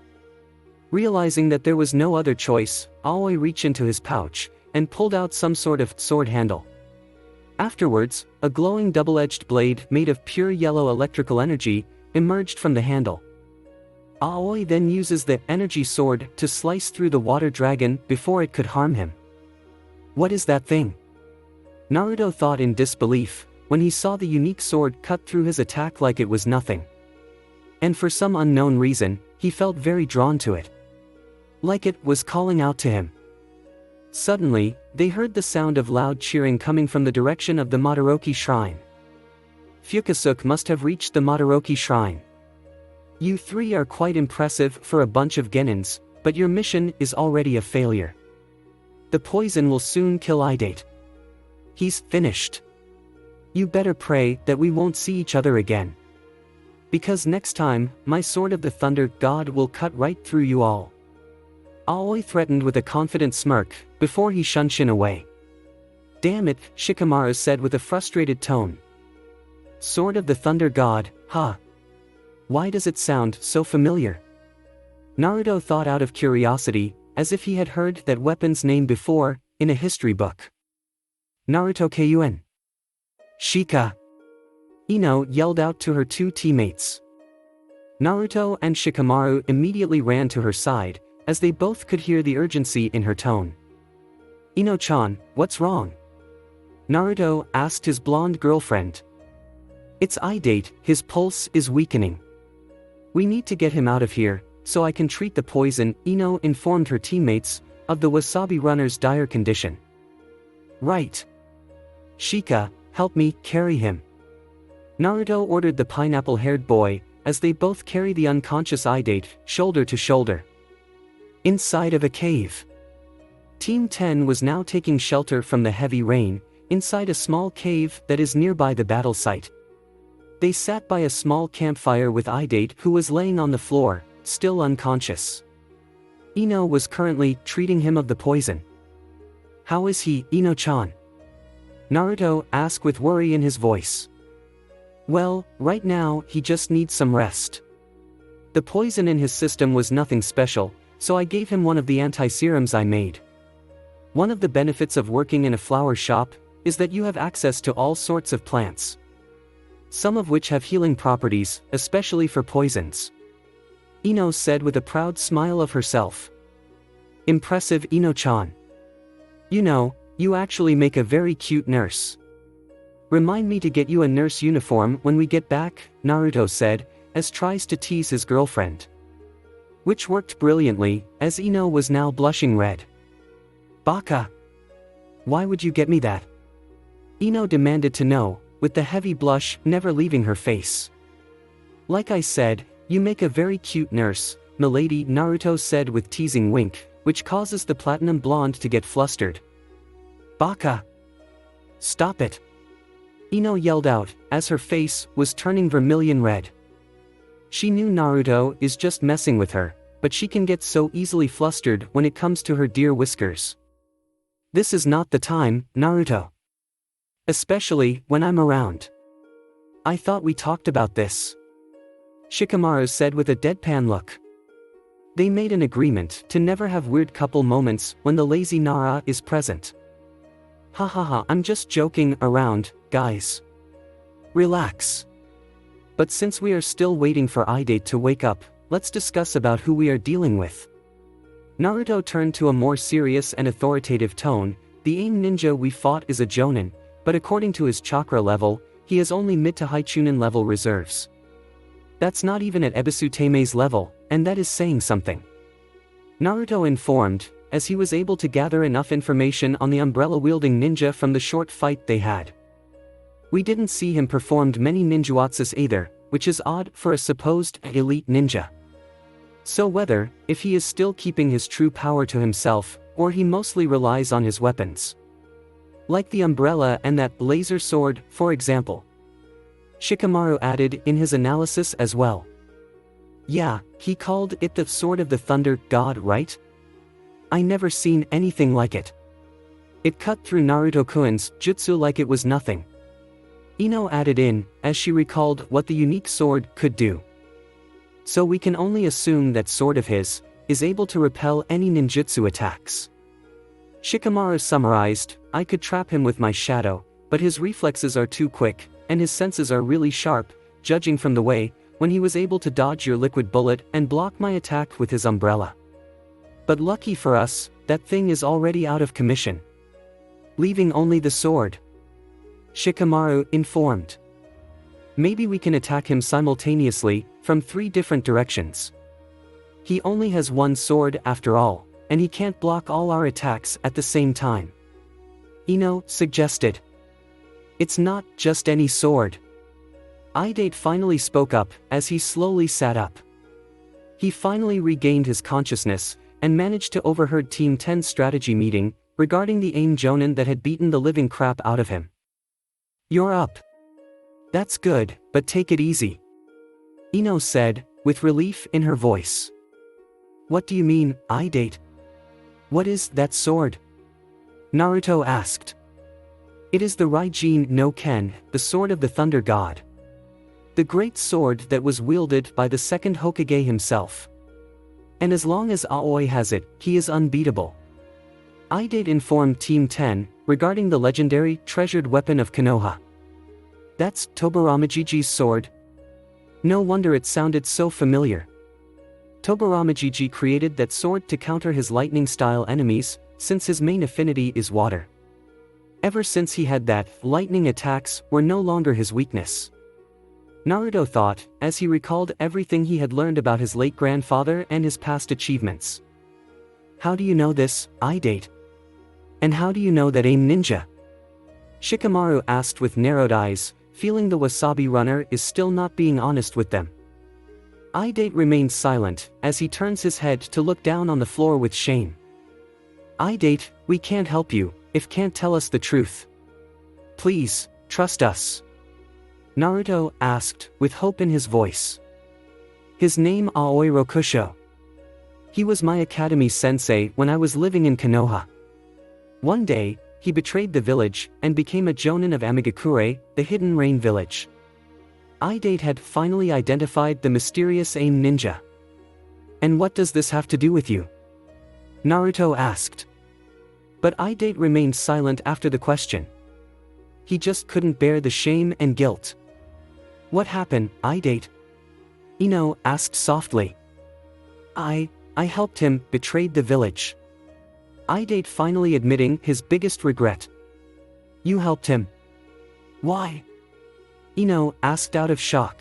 A: Realizing that there was no other choice, Aoi reached into his pouch, and pulled out some sort of sword handle. Afterwards, a glowing double-edged blade made of pure yellow electrical energy emerged from the handle. Aoi then uses the energy sword to slice through the water dragon before it could harm him. What is that thing? Naruto thought in disbelief, when he saw the unique sword cut through his attack like it was nothing. And for some unknown reason, he felt very drawn to it. Like it was calling out to him. Suddenly, they heard the sound of loud cheering coming from the direction of the Madaraoki shrine. Fukazuka must have reached the Madaraoki shrine. You three are quite impressive for a bunch of genins, but your mission is already a failure. The poison will soon kill Idate. He's finished. You better pray that we won't see each other again. Because next time, my sword of the Thunder God will cut right through you all. Aoi threatened with a confident smirk, before he shunshin away. Damn it, Shikamaru said with a frustrated tone. Sword of the Thunder God, huh? Why does it sound so familiar? Naruto thought out of curiosity, as if he had heard that weapon's name before, in a history book. Naruto Kun. Shika! Ino yelled out to her two teammates. Naruto and Shikamaru immediately ran to her side, as they both could hear the urgency in her tone. Ino-chan, what's wrong? Naruto asked his blonde girlfriend. It's Idate, his pulse is weakening. We need to get him out of here, so I can treat the poison, Ino informed her teammates, of the Wasabi runner's dire condition. Right. Shika, help me carry him. Naruto ordered the pineapple-haired boy, as they both carry the unconscious Idate, shoulder to shoulder. Inside of a cave. Team 10 was now taking shelter from the heavy rain, inside a small cave that is nearby the battle site. They sat by a small campfire with Idate, who was laying on the floor, still unconscious. Ino was currently treating him of the poison. How is he, Ino-chan? Naruto asked with worry in his voice. Well, right now, he just needs some rest. The poison in his system was nothing special, so I gave him one of the anti-serums I made. One of the benefits of working in a flower shop is that you have access to all sorts of plants, some of which have healing properties, especially for poisons. Ino said with a proud smile of herself. Impressive, Ino-chan. You know, you actually make a very cute nurse. Remind me to get you a nurse uniform when we get back, Naruto said, as tries to tease his girlfriend. Which worked brilliantly, as Ino was now blushing red. Baka! Why would you get me that? Ino demanded to know, with the heavy blush never leaving her face. Like I said, you make a very cute nurse, milady, Naruto said with teasing wink, which causes the platinum blonde to get flustered. Baka! Stop it! Ino yelled out, as her face was turning vermilion red. She knew Naruto is just messing with her, but she can get so easily flustered when it comes to her dear whiskers. This is not the time, Naruto. Especially when I'm around. I thought we talked about this. Shikamaru said with a deadpan look. They made an agreement to never have weird couple moments when the lazy Nara is present. Hahaha, I'm just joking around, guys. Relax. But since we are still waiting for Idate to wake up, let's discuss about who we are dealing with. Naruto turned to a more serious and authoritative tone. The AIM ninja we fought is a Jonin, but according to his chakra level, he has only mid to high Chunin level reserves. That's not even at Ebisu Teime's level, and that is saying something. Naruto informed, as he was able to gather enough information on the umbrella-wielding ninja from the short fight they had. We didn't see him performed many ninjutsus either, which is odd for a supposed elite ninja. So whether, if he is still keeping his true power to himself, or he mostly relies on his weapons. Like the umbrella and that laser sword, for example. Shikamaru added in his analysis as well. Yeah, he called it the Sword of the Thunder God, right? I never seen anything like it. It cut through Naruto-kun's jutsu like it was nothing. Ino added in, as she recalled what the unique sword could do. So we can only assume that sword of his is able to repel any ninjutsu attacks. Shikamaru summarized, I could trap him with my shadow, but his reflexes are too quick, and his senses are really sharp, judging from the way, when he was able to dodge your liquid bullet and block my attack with his umbrella. But lucky for us, that thing is already out of commission. Leaving only the sword. Shikamaru informed. Maybe we can attack him simultaneously, from 3 different directions. He only has one sword after all, and he can't block all our attacks at the same time. Ino suggested. It's not just any sword. Idate finally spoke up, as he slowly sat up. He finally regained his consciousness, and managed to overheard Team 10's strategy meeting, regarding the AIM Jonin that had beaten the living crap out of him. You're up. That's good, but take it easy. Ino said, with relief in her voice. What do you mean, Idate? What is that sword? Naruto asked. It is the Raijin no Ken, the sword of the Thunder God. The great sword that was wielded by the second Hokage himself. And as long as Aoi has it, he is unbeatable. Idate informed Team 10, regarding the legendary, treasured weapon of Konoha. That's Tobiramagici's sword? No wonder it sounded so familiar. Tobiramagici created that sword to counter his lightning-style enemies, since his main affinity is water. Ever since he had that, lightning attacks were no longer his weakness. Naruto thought, as he recalled everything he had learned about his late grandfather and his past achievements. How do you know this, Idate? And how do you know that AIM ninja? Shikamaru asked with narrowed eyes, feeling the wasabi runner is still not being honest with them. Idate remained silent, as he turns his head to look down on the floor with shame. Idate, we can't help you, if can't tell us the truth. Please, trust us. Naruto asked, with hope in his voice. His name Aoi Rokusho. He was my academy sensei when I was living in Konoha. One day, he betrayed the village, and became a Jonin of Amigakure, the Hidden Rain village. I-Date had finally identified the mysterious AIM ninja. "And what does this have to do with you?" Naruto asked. But I-Date remained silent after the question. He just couldn't bear the shame and guilt. "What happened, I-Date?" Ino asked softly. I helped him, betrayed the village." I-Date finally admitting his biggest regret. "You helped him? Why?" Ino asked out of shock.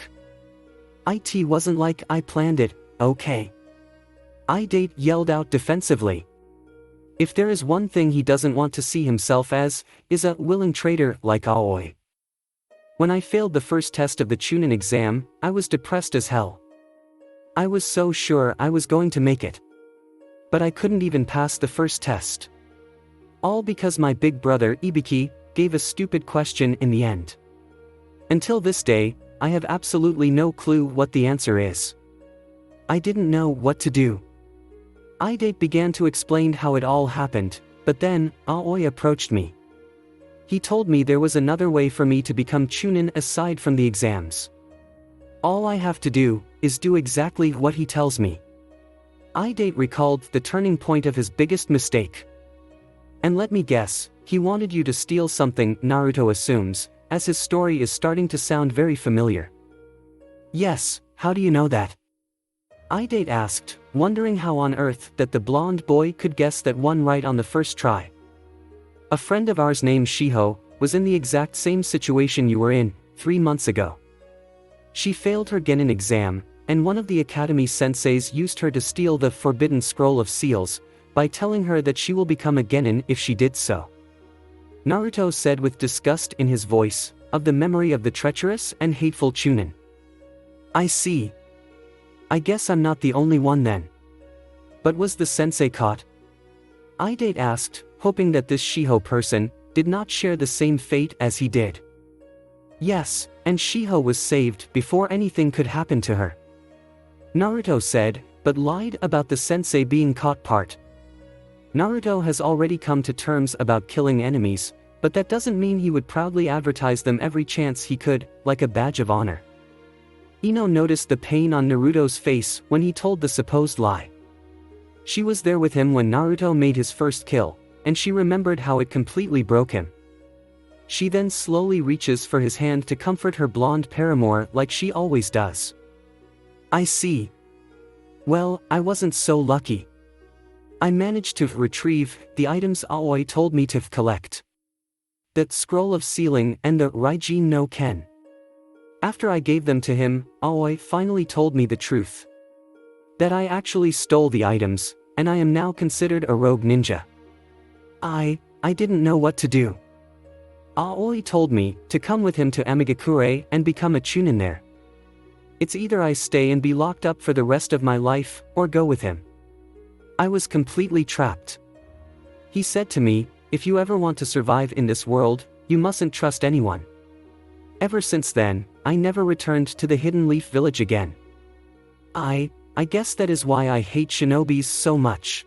A: "It wasn't like I planned it, okay?" I-Date yelled out defensively. If there is one thing he doesn't want to see himself as, is a willing traitor like Aoi. "When I failed the first test of the Chunin exam, I was depressed as hell. I was so sure I was going to make it. But I couldn't even pass the first test. All because my big brother Ibiki gave a stupid question in the end. Until this day, I have absolutely no clue what the answer is. I didn't know what to do." I-Date began to explain how it all happened, but then, Aoi approached me. He told me there was another way for me to become Chunin aside from the exams. All I have to do, is do exactly what he tells me. I-Date recalled the turning point of his biggest mistake. "And let me guess, he wanted you to steal something," Naruto assumes, as his story is starting to sound very familiar. "Yes, how do you know that?" I-Date asked, wondering how on earth that the blonde boy could guess that one right on the first try. "A friend of ours named Shiho was in the exact same situation you were in, 3 months ago. She failed her Genin exam, and one of the academy senseis used her to steal the forbidden scroll of seals, by telling her that she will become a Genin if she did so." Naruto said with disgust in his voice, of the memory of the treacherous and hateful Chunin. "I see. I guess I'm not the only one then. But was the sensei caught?" I-Date asked, hoping that this Shiho person did not share the same fate as he did. "Yes, and Shiho was saved before anything could happen to her." Naruto said, but lied about the sensei being caught part. Naruto has already come to terms about killing enemies, but that doesn't mean he would proudly advertise them every chance he could, like a badge of honor. Ino noticed the pain on Naruto's face when he told the supposed lie. She was there with him when Naruto made his first kill, and she remembered how it completely broke him. She then slowly reaches for his hand to comfort her blonde paramour like she always does. "I see. Well, I wasn't so lucky. I managed to retrieve the items Aoi told me to collect. The scroll of sealing and the Raijin no Ken. After I gave them to him, Aoi finally told me the truth. That I actually stole the items, and I am now considered a rogue ninja. I didn't know what to do. Aoi told me to come with him to Amigakure and become a Chunin there. It's either I stay and be locked up for the rest of my life, or go with him. I was completely trapped. He said to me, if you ever want to survive in this world, you mustn't trust anyone. Ever since then, I never returned to the Hidden Leaf Village again. I guess that is why I hate shinobis so much.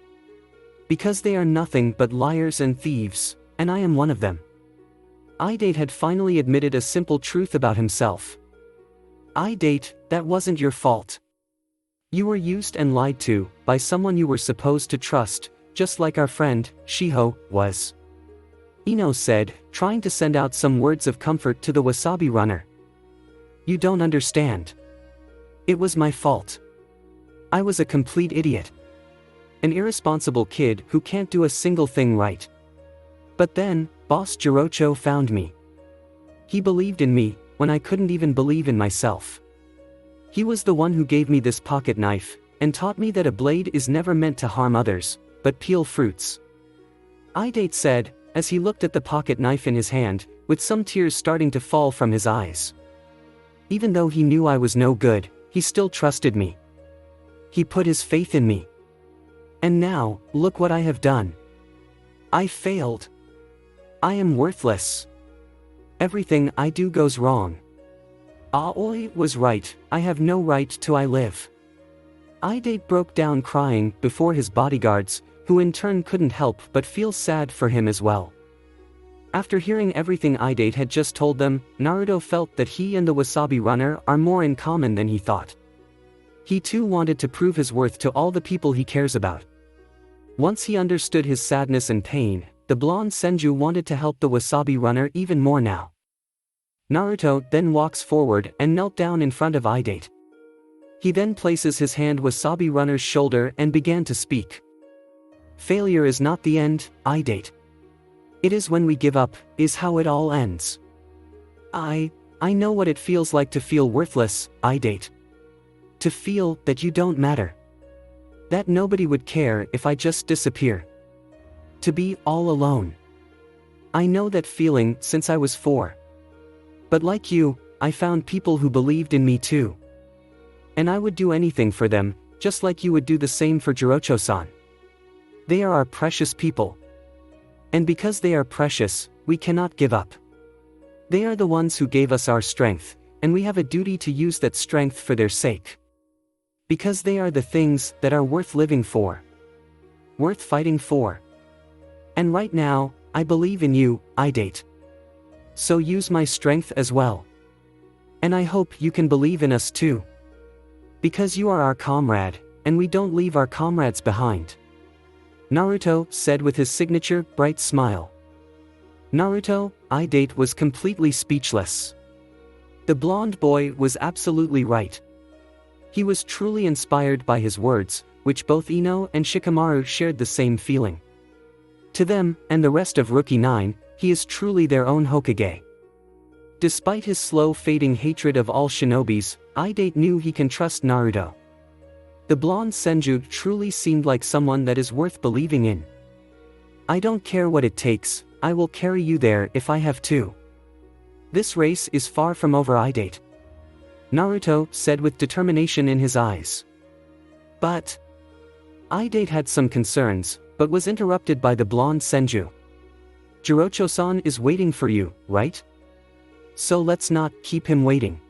A: Because they are nothing but liars and thieves, and I am one of them." I-Date had finally admitted a simple truth about himself. "I-Date, that wasn't your fault. You were used and lied to, by someone you were supposed to trust, just like our friend, Shiho, was." Ino said, trying to send out some words of comfort to the wasabi runner. "You don't understand. It was my fault. I was a complete idiot. An irresponsible kid who can't do a single thing right. But then, Boss Jirocho found me. He believed in me, when I couldn't even believe in myself. He was the one who gave me this pocket knife, and taught me that a blade is never meant to harm others, but peel fruits." I-Date said, as he looked at the pocket knife in his hand, with some tears starting to fall from his eyes. Even though he knew I was no good, he still trusted me. He put his faith in me. And now, look what I have done. I failed. I am worthless. Everything I do goes wrong. Aoi was right, I have no right to live. I-Date broke down crying before his bodyguards, who in turn couldn't help but feel sad for him as well. After hearing everything Idate had just told them, Naruto felt that he and the Wasabi Runner are more in common than he thought. He too wanted to prove his worth to all the people he cares about. Once he understood his sadness and pain, the blonde Senju wanted to help the Wasabi Runner even more now. Naruto then walks forward and knelt down in front of Idate. He then places his hand Wasabi Runner's shoulder and began to speak. Failure is not the end, Idate. It is when we give up, is how it all ends. I know what it feels like to feel worthless, Idate. To feel that you don't matter. That nobody would care if I just disappear. To be all alone. I know that feeling since I was 4. But like you, I found people who believed in me too. And I would do anything for them, just like you would do the same for Jirocho-san. They are our precious people. And because they are precious, we cannot give up. They are the ones who gave us our strength, and we have a duty to use that strength for their sake. Because they are the things that are worth living for. Worth fighting for. And right now, I believe in you, Idate. So use my strength as well. And I hope you can believe in us too. Because you are our comrade, and we don't leave our comrades behind. Naruto said with his signature, bright smile. Naruto, Idate was completely speechless. The blonde boy was absolutely right. He was truly inspired by his words, which both Ino and Shikamaru shared the same feeling. To them, and the rest of Rookie 9, he is truly their own Hokage. Despite his slow fading hatred of all shinobis, Idate knew he can trust Naruto. The blonde Senju truly seemed like someone that is worth believing in. I don't care what it takes, I will carry you there if I have to. This race is far from over, Idate. Naruto said with determination in his eyes. But Idate had some concerns, but was interrupted by the blonde Senju. Jirocho-san is waiting for you, right? So let's not keep him waiting.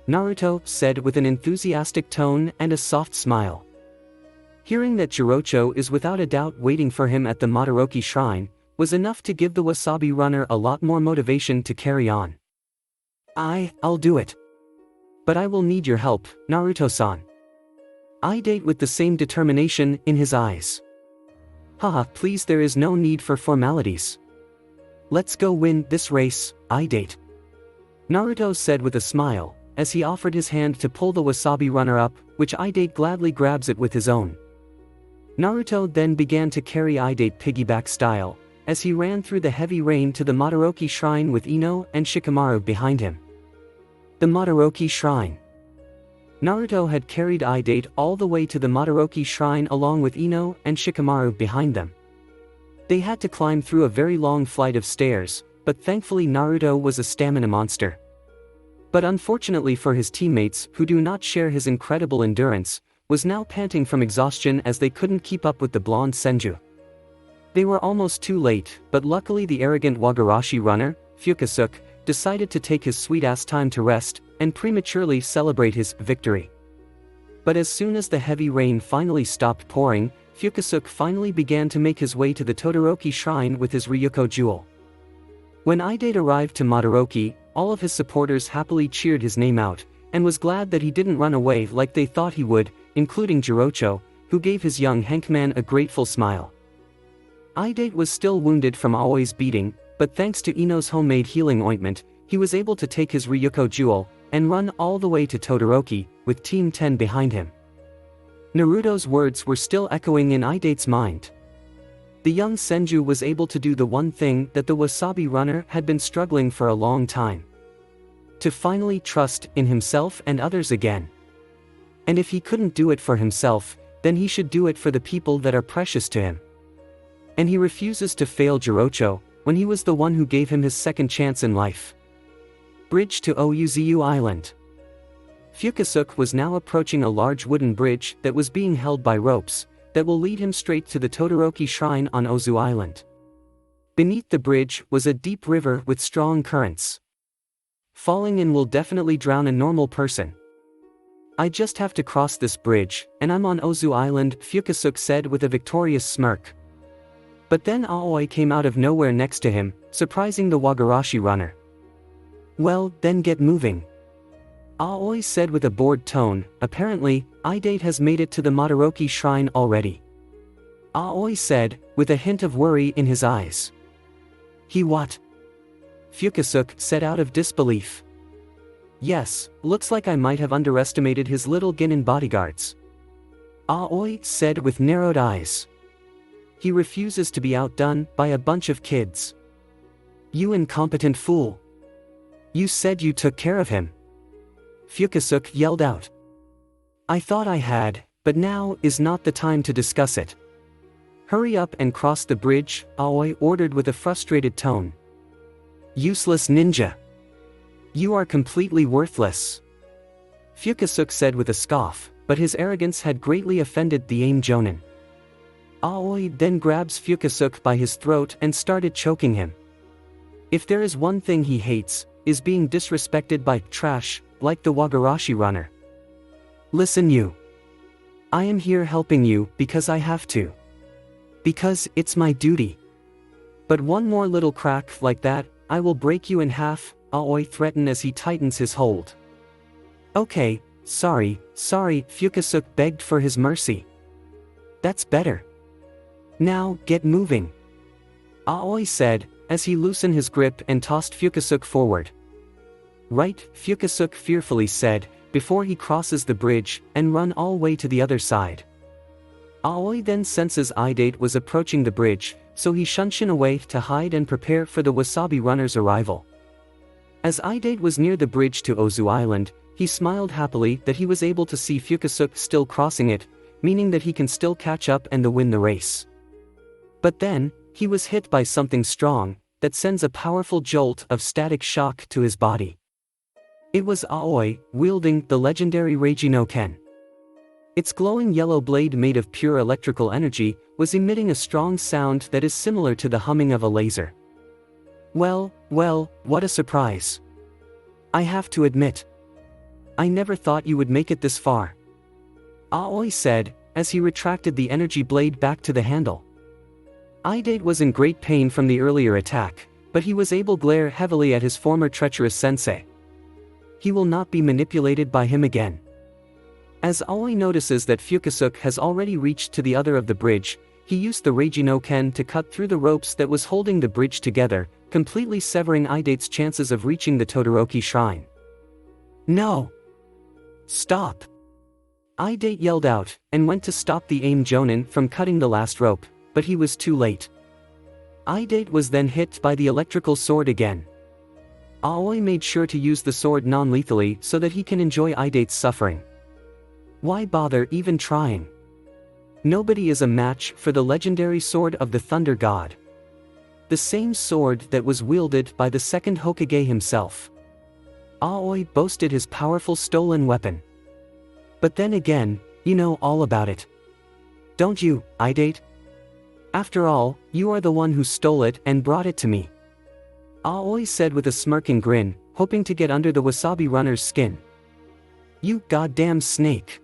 A: Naruto said with an enthusiastic tone and a soft smile. Hearing that Jirocho is without a doubt waiting for him at the Madaraoki shrine, was enough to give the Wasabi Runner a lot more motivation to carry on. I'll do it. But I will need your help, Naruto-san. Idate with the same determination in his eyes. Haha, please, there is no need for formalities. Let's go win this race, Idate. Naruto said with a smile, as he offered his hand to pull the Wasabi Runner up, which Idate gladly grabs it with his own. Naruto then began to carry Idate piggyback style, as he ran through the heavy rain to the Madaraoki shrine with Ino and Shikamaru behind him. The Madaraoki shrine. Naruto had carried Idate all the way to the Madaraoki shrine along with Ino and Shikamaru behind them. They had to climb through a very long flight of stairs, but thankfully Naruto was a stamina monster. But unfortunately for his teammates who do not share his incredible endurance, was now panting from exhaustion as they couldn't keep up with the blonde Senju. They were almost too late, but luckily the arrogant Wagarashi runner, Fukazuka, decided to take his sweet-ass time to rest, and prematurely celebrate his victory. But as soon as the heavy rain finally stopped pouring, Fukazuka finally began to make his way to the Todoroki shrine with his Ryuko jewel. When Idate arrived to Madaraoki, all of his supporters happily cheered his name out, and was glad that he didn't run away like they thought he would, including Jirocho, who gave his young Hankman a grateful smile. Idate was still wounded from Aoi's beating, but thanks to Ino's homemade healing ointment, he was able to take his Ryuko jewel, and run all the way to Todoroki, with Team 10 behind him. Naruto's words were still echoing in Idate's mind. The young Senju was able to do the one thing that the Wasabi Runner had been struggling for a long time. To finally trust in himself and others again. And if he couldn't do it for himself, then he should do it for the people that are precious to him. And he refuses to fail Jirocho, when he was the one who gave him his second chance in life. Bridge to Ouzu Island. Fukazuka was now approaching a large wooden bridge that was being held by ropes, that will lead him straight to the Todoroki shrine on Ozu Island. Beneath the bridge was a deep river with strong currents. Falling in will definitely drown a normal person. I just have to cross this bridge, and I'm on Ozu Island, Fukazuka said with a victorious smirk. But then Aoi came out of nowhere next to him, surprising the Wagarashi runner. "Well, then get moving," Aoi said with a bored tone. "Apparently, Idate has made it to the Madaraoki shrine already," Aoi said, with a hint of worry in his eyes. "He what?" Fukazuka said out of disbelief. "Yes, looks like I might have underestimated his little Ginin bodyguards," Aoi said with narrowed eyes. "He refuses to be outdone by a bunch of kids." "You incompetent fool! You said you took care of him," Fukazuka yelled out. "I thought I had, but now is not the time to discuss it. Hurry up and cross the bridge," Aoi ordered with a frustrated tone. "Useless ninja! You are completely worthless," Fukazuka said with a scoff, but his arrogance had greatly offended the AIM Jonin. Aoi then grabs Fukazuka by his throat and started choking him. If there is one thing he hates, is being disrespected by trash, like the Wagarashi runner. "Listen you. I am here helping you because I have to. Because it's my duty. But one more little crack like that, I will break you in half," Aoi threatened as he tightens his hold. "Okay, sorry, Fukazuka begged for his mercy. "That's better. Now, get moving," Aoi said, as he loosened his grip and tossed Fukazuka forward. "Right," Fukazuka fearfully said, "before he crosses the bridge, and run all way to the other side." Aoi then senses Idate was approaching the bridge, so he shunshin away to hide and prepare for the Wasabi runner's arrival. As Idate was near the bridge to Ozu Island, he smiled happily that he was able to see Fukazuka still crossing it, meaning that he can still catch up and win the race. But then, he was hit by something strong, that sends a powerful jolt of static shock to his body. It was Aoi, wielding the legendary Reiji no Ken. Its glowing yellow blade made of pure electrical energy, was emitting a strong sound that is similar to the humming of a laser. Well, what a surprise. I have to admit. I never thought you would make it this far, Aoi said, as he retracted the energy blade back to the handle. Idate was in great pain from the earlier attack, but he was able to glare heavily at his former treacherous sensei. He will not be manipulated by him again. As Aoi notices that Fukazuka has already reached to the other of the bridge, he used the Reiji no Ken to cut through the ropes that was holding the bridge together, completely severing Idate's chances of reaching the Todoroki shrine. "No! Stop!" Idate yelled out, and went to stop the AIM Jonin from cutting the last rope, but he was too late. Idate was then hit by the electrical sword again. Aoi made sure to use the sword non-lethally so that he can enjoy Idate's suffering. Why bother even trying? Nobody is a match for the legendary sword of the Thunder God. The same sword that was wielded by the second Hokage himself. Aoi boasted his powerful stolen weapon. But then again, you know all about it. Don't you, Idate? After all, you are the one who stole it and brought it to me, Aoi said with a smirking grin, hoping to get under the Wasabi runner's skin. "You goddamn snake,"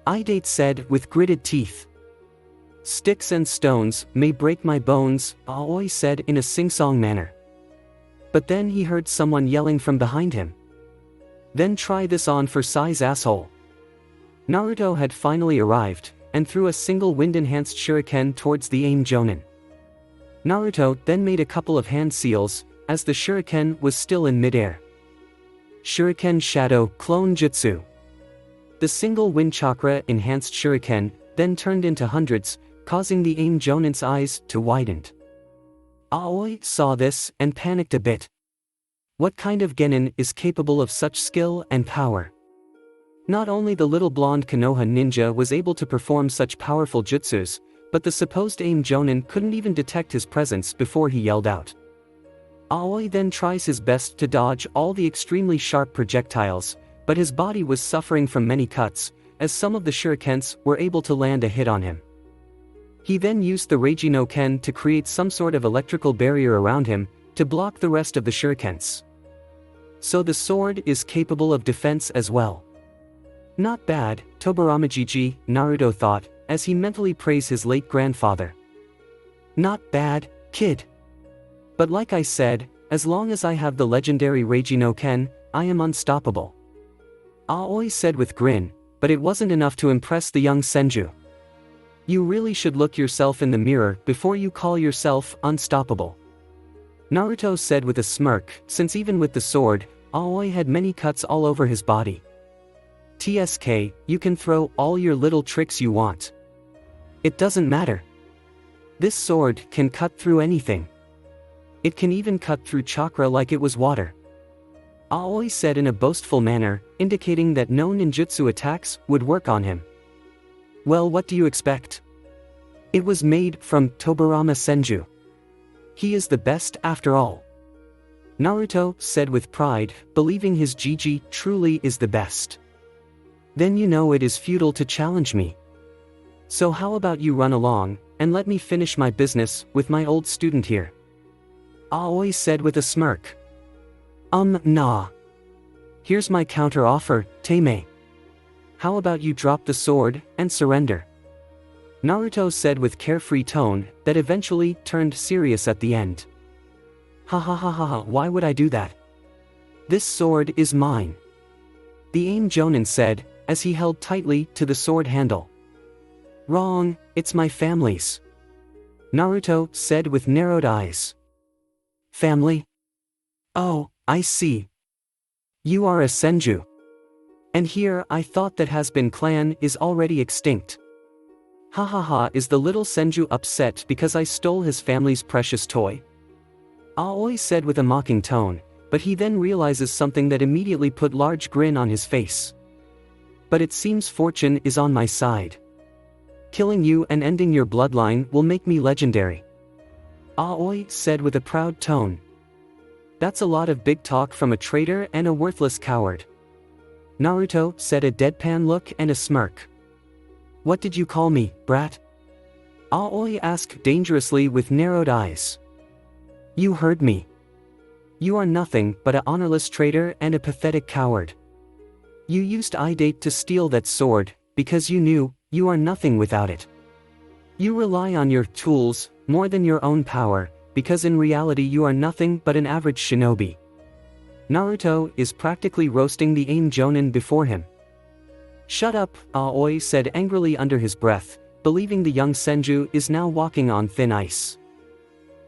A: Idate said with gritted teeth. "Sticks and stones may break my bones," Aoi said in a sing-song manner. But then he heard someone yelling from behind him. "Then try this on for size, asshole." Naruto had finally arrived, and threw a single wind-enhanced shuriken towards the AIM Jonin. Naruto then made a couple of hand seals, as the shuriken was still in midair. Shuriken Shadow Clone Jutsu. The single wind chakra enhanced shuriken then turned into hundreds, causing the AIM Jonin's eyes to widen. Aoi saw this and panicked a bit. What kind of genin is capable of such skill and power? Not only the little blonde Konoha ninja was able to perform such powerful jutsus, but the supposed AIM Jonin couldn't even detect his presence before he yelled out. Aoi then tries his best to dodge all the extremely sharp projectiles, but his body was suffering from many cuts, as some of the shurikens were able to land a hit on him. He then used the Reiji no Ken to create some sort of electrical barrier around him, to block the rest of the shurikens. So the sword is capable of defense as well. Not bad, Tobirama GG, Naruto thought, as he mentally praised his late grandfather. Not bad, kid. But like I said, as long as I have the legendary Reiji no Ken, I am unstoppable. Aoi said with grin, but it wasn't enough to impress the young Senju. You really should look yourself in the mirror before you call yourself unstoppable. Naruto said with a smirk, since even with the sword, Aoi had many cuts all over his body. TSK, you can throw all your little tricks you want. It doesn't matter. This sword can cut through anything. It can even cut through chakra like it was water. Aoi said in a boastful manner, indicating that no ninjutsu attacks would work on him. Well, what do you expect? It was made from Tobirama Senju. He is the best after all. Naruto said with pride, believing his Gigi truly is the best. Then you know it is futile to challenge me. So how about you run along, and let me finish my business with my old student here? Aoi said with a smirk. Nah. Here's my counter offer, Teimei. How about you drop the sword and surrender? Naruto said with carefree tone that eventually turned serious at the end. Ha ha ha ha ha, why would I do that? This sword is mine. The aim Jonin said, as he held tightly to the sword handle. Wrong, it's my family's. Naruto said with narrowed eyes. Family? Oh, I see. You are a Senju. And here I thought that has-been clan is already extinct. Ha ha ha, is the little Senju upset because I stole his family's precious toy? Aoi said with a mocking tone, but he then realizes something that immediately put large grin on his face. But it seems fortune is on my side. Killing you and ending your bloodline will make me legendary. Aoi said with a proud tone. That's a lot of big talk from a traitor and a worthless coward. Naruto said a deadpan look and a smirk. What did you call me, brat? Aoi asked dangerously with narrowed eyes. You heard me. You are nothing but a honorless traitor and a pathetic coward. You used Idate to steal that sword, because you knew, you are nothing without it. You rely on your tools, more than your own power, because in reality you are nothing but an average shinobi. Naruto is practically roasting the aim Jonin before him. Shut up, Aoi said angrily under his breath, believing the young Senju is now walking on thin ice.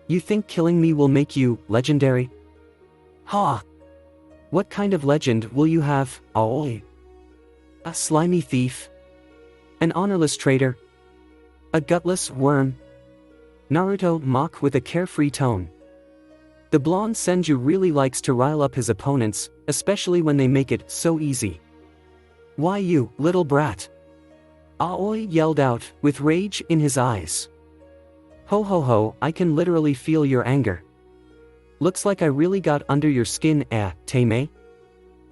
A: You think killing me will make you legendary? Ha! What kind of legend will you have, Aoi? A slimy thief? An honorless traitor? A gutless worm? Naruto mocked with a carefree tone. The blonde Senju really likes to rile up his opponents, especially when they make it so easy. Why you, little brat? Aoi yelled out, with rage in his eyes. Ho ho ho, I can literally feel your anger. Looks like I really got under your skin, Teimei?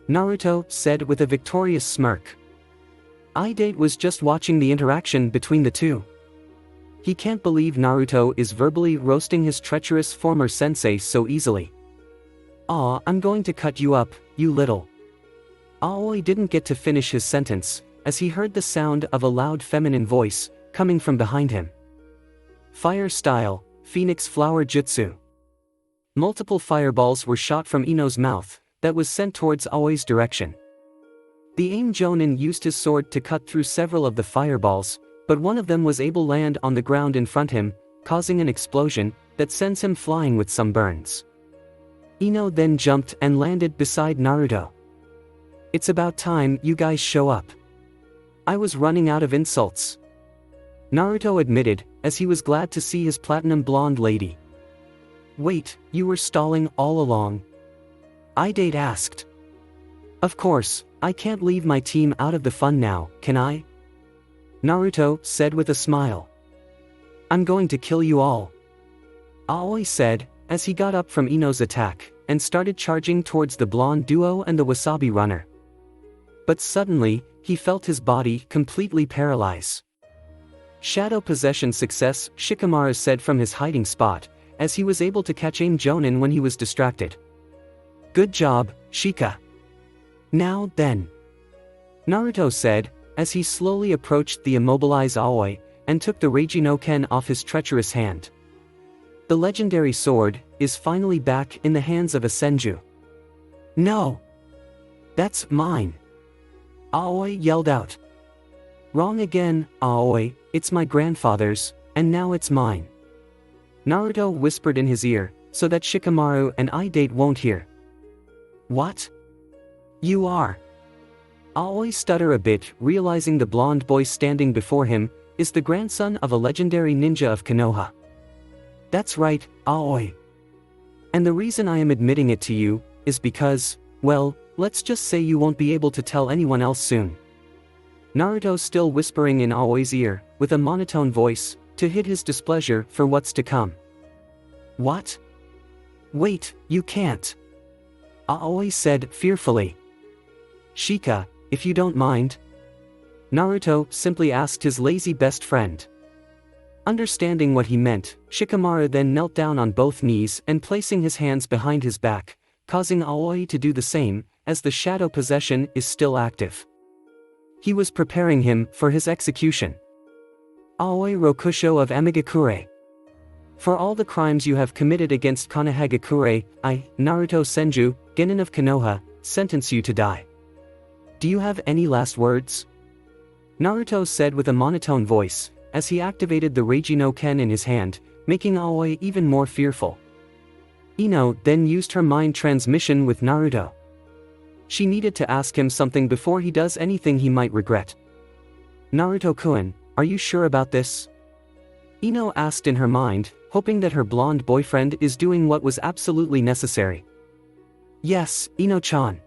A: Naruto said with a victorious smirk. Idate was just watching the interaction between the two. He can't believe Naruto is verbally roasting his treacherous former sensei so easily. Aw, I'm going to cut you up, you little. Aoi didn't get to finish his sentence, as he heard the sound of a loud feminine voice, coming from behind him. Fire style, Phoenix Flower Jutsu. Multiple fireballs were shot from Ino's mouth, that was sent towards Aoi's direction. The aim Jonin used his sword to cut through several of the fireballs, but one of them was able to land on the ground in front him, causing an explosion that sends him flying with some burns. Ino then jumped and landed beside Naruto. It's about time you guys show up. I was running out of insults. Naruto admitted, as he was glad to see his platinum blonde lady. Wait, you were stalling all along? Idate asked. Of course, I can't leave my team out of the fun now, can I? Naruto said with a smile. I'm going to kill you all. Aoi said, as he got up from Ino's attack, and started charging towards the blonde duo and the wasabi runner. But suddenly, he felt his body completely paralyze. Shadow possession success, Shikamaru said from his hiding spot, as he was able to catch aim Jonin when he was distracted. Good job, Shika. Now then. Naruto said, as he slowly approached the immobilized Aoi, and took the Reiji no Ken off his treacherous hand. The legendary sword is finally back in the hands of a Senju. No! That's mine! Aoi yelled out. Wrong again, Aoi, it's my grandfather's, and now it's mine. Naruto whispered in his ear, so that Shikamaru and Idate won't hear. What? You are? Aoi stuttered a bit, realizing the blonde boy standing before him is the grandson of a legendary ninja of Konoha. That's right, Aoi. And the reason I am admitting it to you is because, well, let's just say you won't be able to tell anyone else soon. Naruto still whispering in Aoi's ear, with a monotone voice, to hide his displeasure for what's to come. What? Wait, you can't. Aoi said fearfully. Shika, if you don't mind. Naruto simply asked his lazy best friend. Understanding what he meant, Shikamaru then knelt down on both knees and placing his hands behind his back, causing Aoi to do the same, as the shadow possession is still active. He was preparing him for his execution. Aoi Rokusho of Amigakure. For all the crimes you have committed against Konohagakure, I, Naruto Senju, Genin of Konoha, sentence you to die. Do you have any last words? Naruto said with a monotone voice, as he activated the Reiji no Ken in his hand, making Aoi even more fearful. Ino then used her mind transmission with Naruto. She needed to ask him something before he does anything he might regret. Naruto-kun, are you sure about this? Ino asked in her mind, hoping that her blonde boyfriend is doing what was absolutely necessary. Yes, Ino-chan.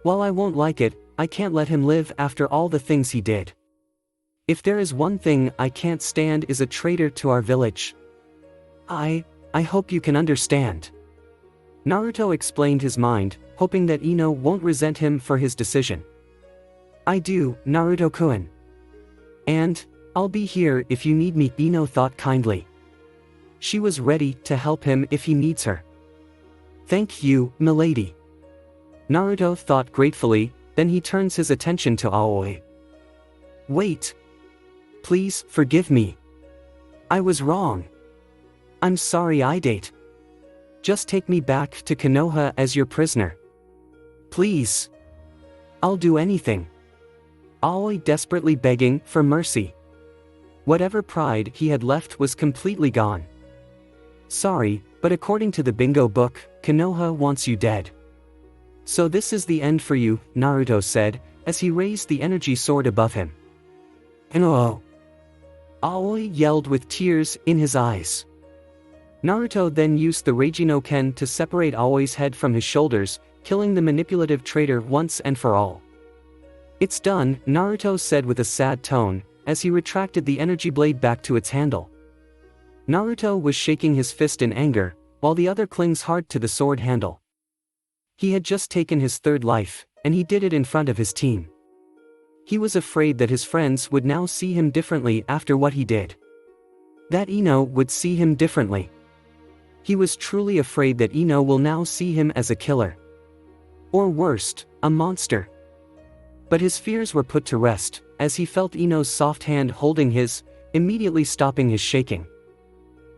A: While I won't like it, I can't let him live after all the things he did. If there is one thing I can't stand is a traitor to our village. I hope you can understand. Naruto explained his mind, hoping that Ino won't resent him for his decision. I do, Naruto-kun. And, I'll be here if you need me, Ino thought kindly. She was ready to help him if he needs her. Thank you, milady. Naruto thought gratefully, then he turns his attention to Aoi. Wait. Please, forgive me. I was wrong. I'm sorry, Idate. Just take me back to Konoha as your prisoner. Please. I'll do anything. Aoi desperately begging for mercy. Whatever pride he had left was completely gone. Sorry, but according to the bingo book, Konoha wants you dead. So this is the end for you, Naruto said, as he raised the energy sword above him. No! Aoi yelled with tears in his eyes. Naruto then used the Reiji no Ken to separate Aoi's head from his shoulders, killing the manipulative traitor once and for all. It's done, Naruto said with a sad tone, as he retracted the energy blade back to its handle. Naruto was shaking his fist in anger, while the other clings hard to the sword handle. He had just taken his third life, and he did it in front of his team. He was afraid that his friends would now see him differently after what he did. That Ino would see him differently. He was truly afraid that Ino will now see him as a killer. Or worst, a monster. But his fears were put to rest, as he felt Ino's soft hand holding his, immediately stopping his shaking.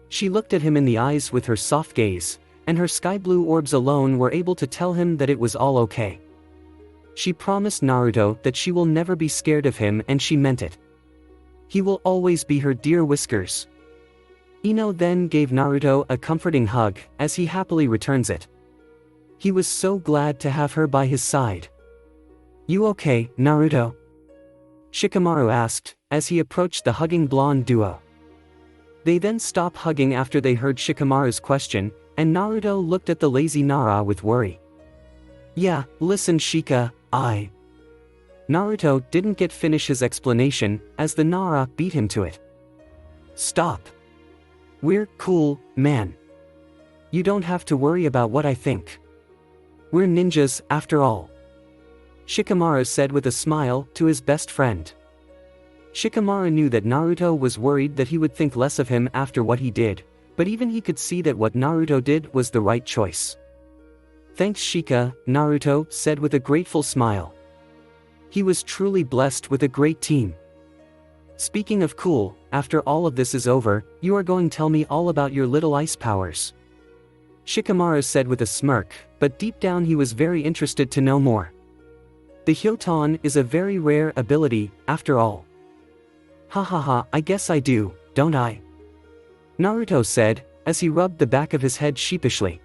A: She looked at him in the eyes with her soft gaze, and her sky-blue orbs alone were able to tell him that it was all okay. She promised Naruto that she will never be scared of him, and she meant it. He will always be her dear Whiskers. Ino then gave Naruto a comforting hug, as he happily returns it. He was so glad to have her by his side. You okay, Naruto? Shikamaru asked, as he approached the hugging blonde duo. They then stopped hugging after they heard Shikamaru's question, and Naruto looked at the lazy Nara with worry. Yeah, listen Shika, Naruto didn't get finish his explanation, as the Nara beat him to it. Stop. We're cool, man. You don't have to worry about what I think. We're ninjas, after all. Shikamaru said with a smile to his best friend. Shikamaru knew that Naruto was worried that he would think less of him after what he did, but even he could see that what Naruto did was the right choice. Thanks Shika, Naruto said with a grateful smile. He was truly blessed with a great team. Speaking of cool, after all of this is over, you are going to tell me all about your little ice powers. Shikamaru said with a smirk, but deep down he was very interested to know more. The Hyoton is a very rare ability, after all. Ha ha ha, I guess I do, don't I? Naruto said, as he rubbed the back of his head sheepishly.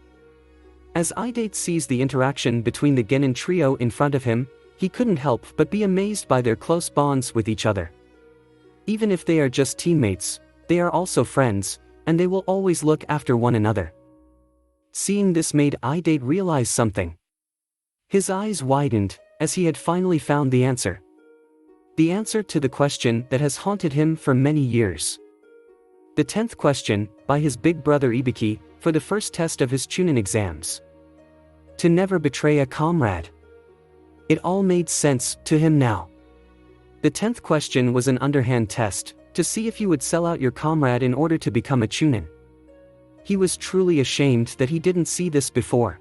A: As Idate sees the interaction between the Genin trio in front of him, he couldn't help but be amazed by their close bonds with each other. Even if they are just teammates, they are also friends, and they will always look after one another. Seeing this made Idate realize something. His eyes widened, as he had finally found the answer. The answer to the question that has haunted him for many years. The 10th question, by his big brother Ibiki, for the first test of his Chunin exams. To never betray a comrade. It all made sense to him now. The 10th question was an underhand test, to see if you would sell out your comrade in order to become a Chunin. He was truly ashamed that he didn't see this before.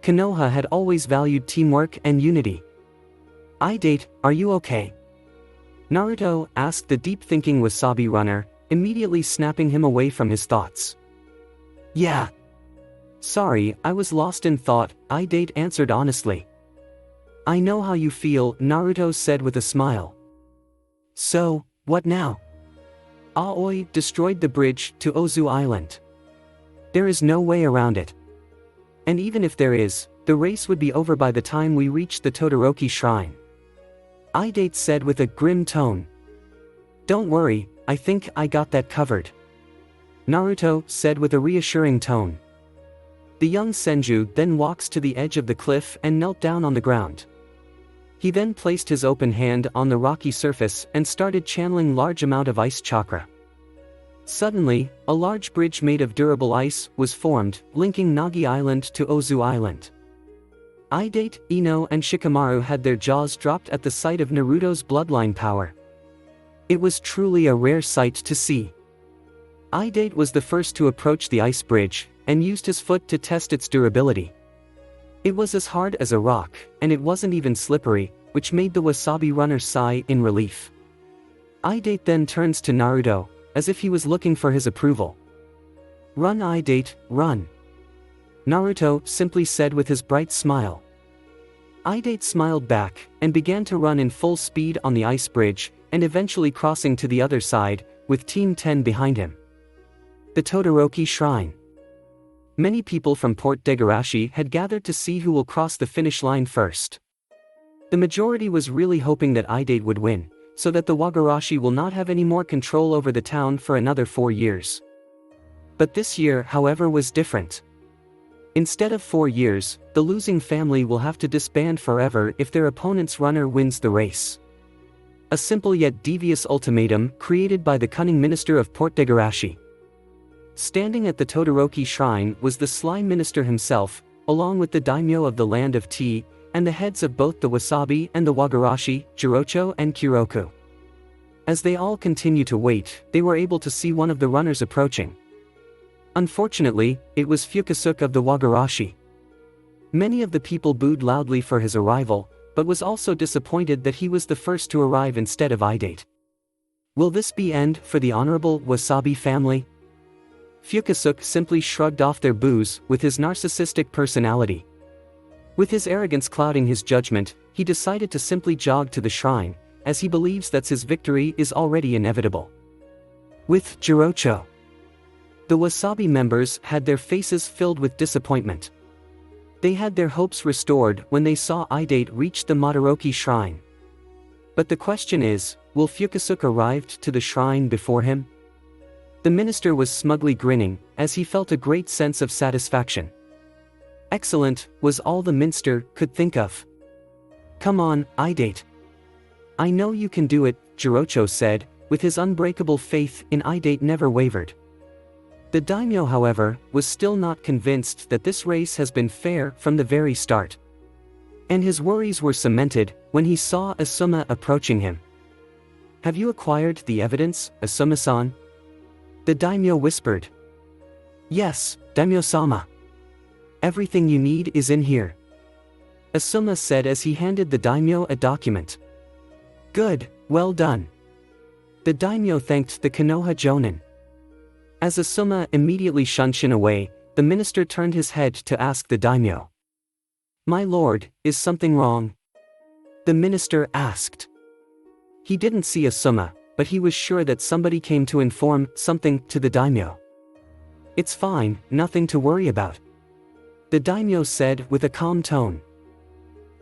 A: Konoha had always valued teamwork and unity. Idate, are you okay? Naruto asked the deep-thinking Wasabi runner, immediately snapping him away from his thoughts. Yeah. Sorry, I was lost in thought, Idate answered honestly. I know how you feel, Naruto said with a smile. So, what now? Aoi destroyed the bridge to Ozu Island. There is no way around it. And even if there is, the race would be over by the time we reach the Todoroki shrine. Idate said with a grim tone. Don't worry, I think I got that covered. Naruto said with a reassuring tone. The young Senju then walks to the edge of the cliff and knelt down on the ground. He then placed his open hand on the rocky surface and started channeling large amount of ice chakra. Suddenly, a large bridge made of durable ice was formed, linking Nagi Island to Ozu Island. Idate, Ino and Shikamaru had their jaws dropped at the sight of Naruto's bloodline power. It was truly a rare sight to see. Idate was the first to approach the ice bridge, and used his foot to test its durability. It was as hard as a rock, and it wasn't even slippery, which made the Wasabi runner sigh in relief. Idate then turns to Naruto, as if he was looking for his approval. Run Idate, run. Naruto simply said with his bright smile. Idate smiled back, and began to run in full speed on the ice bridge, and eventually crossing to the other side, with Team 10 behind him. The Todoroki Shrine. Many people from Port Degarashi had gathered to see who will cross the finish line first. The majority was really hoping that Idate would win, so that the Wagarashi will not have any more control over the town for another 4 years. But this year, however, was different. Instead of 4 years, the losing family will have to disband forever if their opponent's runner wins the race. A simple yet devious ultimatum created by the cunning minister of Port Degarashi. Standing at the Todoroki shrine was the slime minister himself, along with the daimyo of the land of tea, and the heads of both the Wasabi and the Wagarashi, Jirocho and Kiroku. As they all continue to wait, they were able to see one of the runners approaching. Unfortunately, it was Fukazuka of the Wagarashi. Many of the people booed loudly for his arrival, but was also disappointed that he was the first to arrive instead of Idate. Will this be end for the honorable Wasabi family? Fukazuka simply shrugged off their boos with his narcissistic personality. With his arrogance clouding his judgment, he decided to simply jog to the shrine, as he believes that his victory is already inevitable. With Jirocho. The Wasabi members had their faces filled with disappointment. They had their hopes restored when they saw Idate reach the Todoroki shrine. But the question is, will Fukazuka arrive to the shrine before him? The minister was smugly grinning, as he felt a great sense of satisfaction. Excellent, was all the minster could think of. Come on, Idate. I know you can do it, Jirocho said, with his unbreakable faith in Idate never wavered. The daimyo, however, was still not convinced that this race has been fair from the very start. And his worries were cemented when he saw Asuma approaching him. Have you acquired the evidence, Asuma-san? The daimyo whispered. Yes, daimyo-sama. Everything you need is in here. Asuma said as he handed the daimyo a document. Good, well done. The daimyo thanked the Konoha jonin. As Asuma immediately shunned Shin away, the minister turned his head to ask the daimyo. "My lord, is something wrong?" The minister asked. He didn't see Asuma, but he was sure that somebody came to inform something to the daimyo. "It's fine, nothing to worry about," the daimyo said with a calm tone.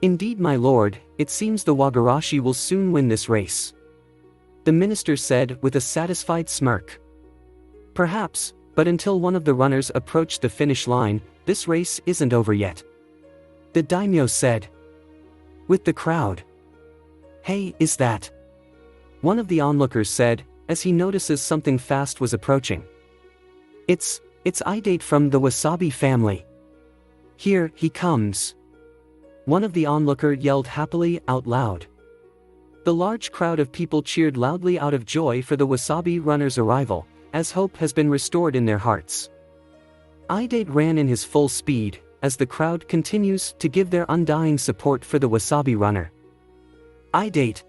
A: "Indeed, my lord, it seems the Wagarashi will soon win this race," the minister said with a satisfied smirk. "Perhaps, but until one of the runners approached the finish line, this race isn't over yet," the daimyo said. With the crowd. "Hey, is that?" one of the onlookers said, as he notices something fast was approaching. It's Idate from the Wasabi family. Here he comes," one of the onlooker yelled happily out loud. The large crowd of people cheered loudly out of joy for the Wasabi runner's arrival, as hope has been restored in their hearts. Idate ran in his full speed, as the crowd continues to give their undying support for the Wasabi runner. "Idate,"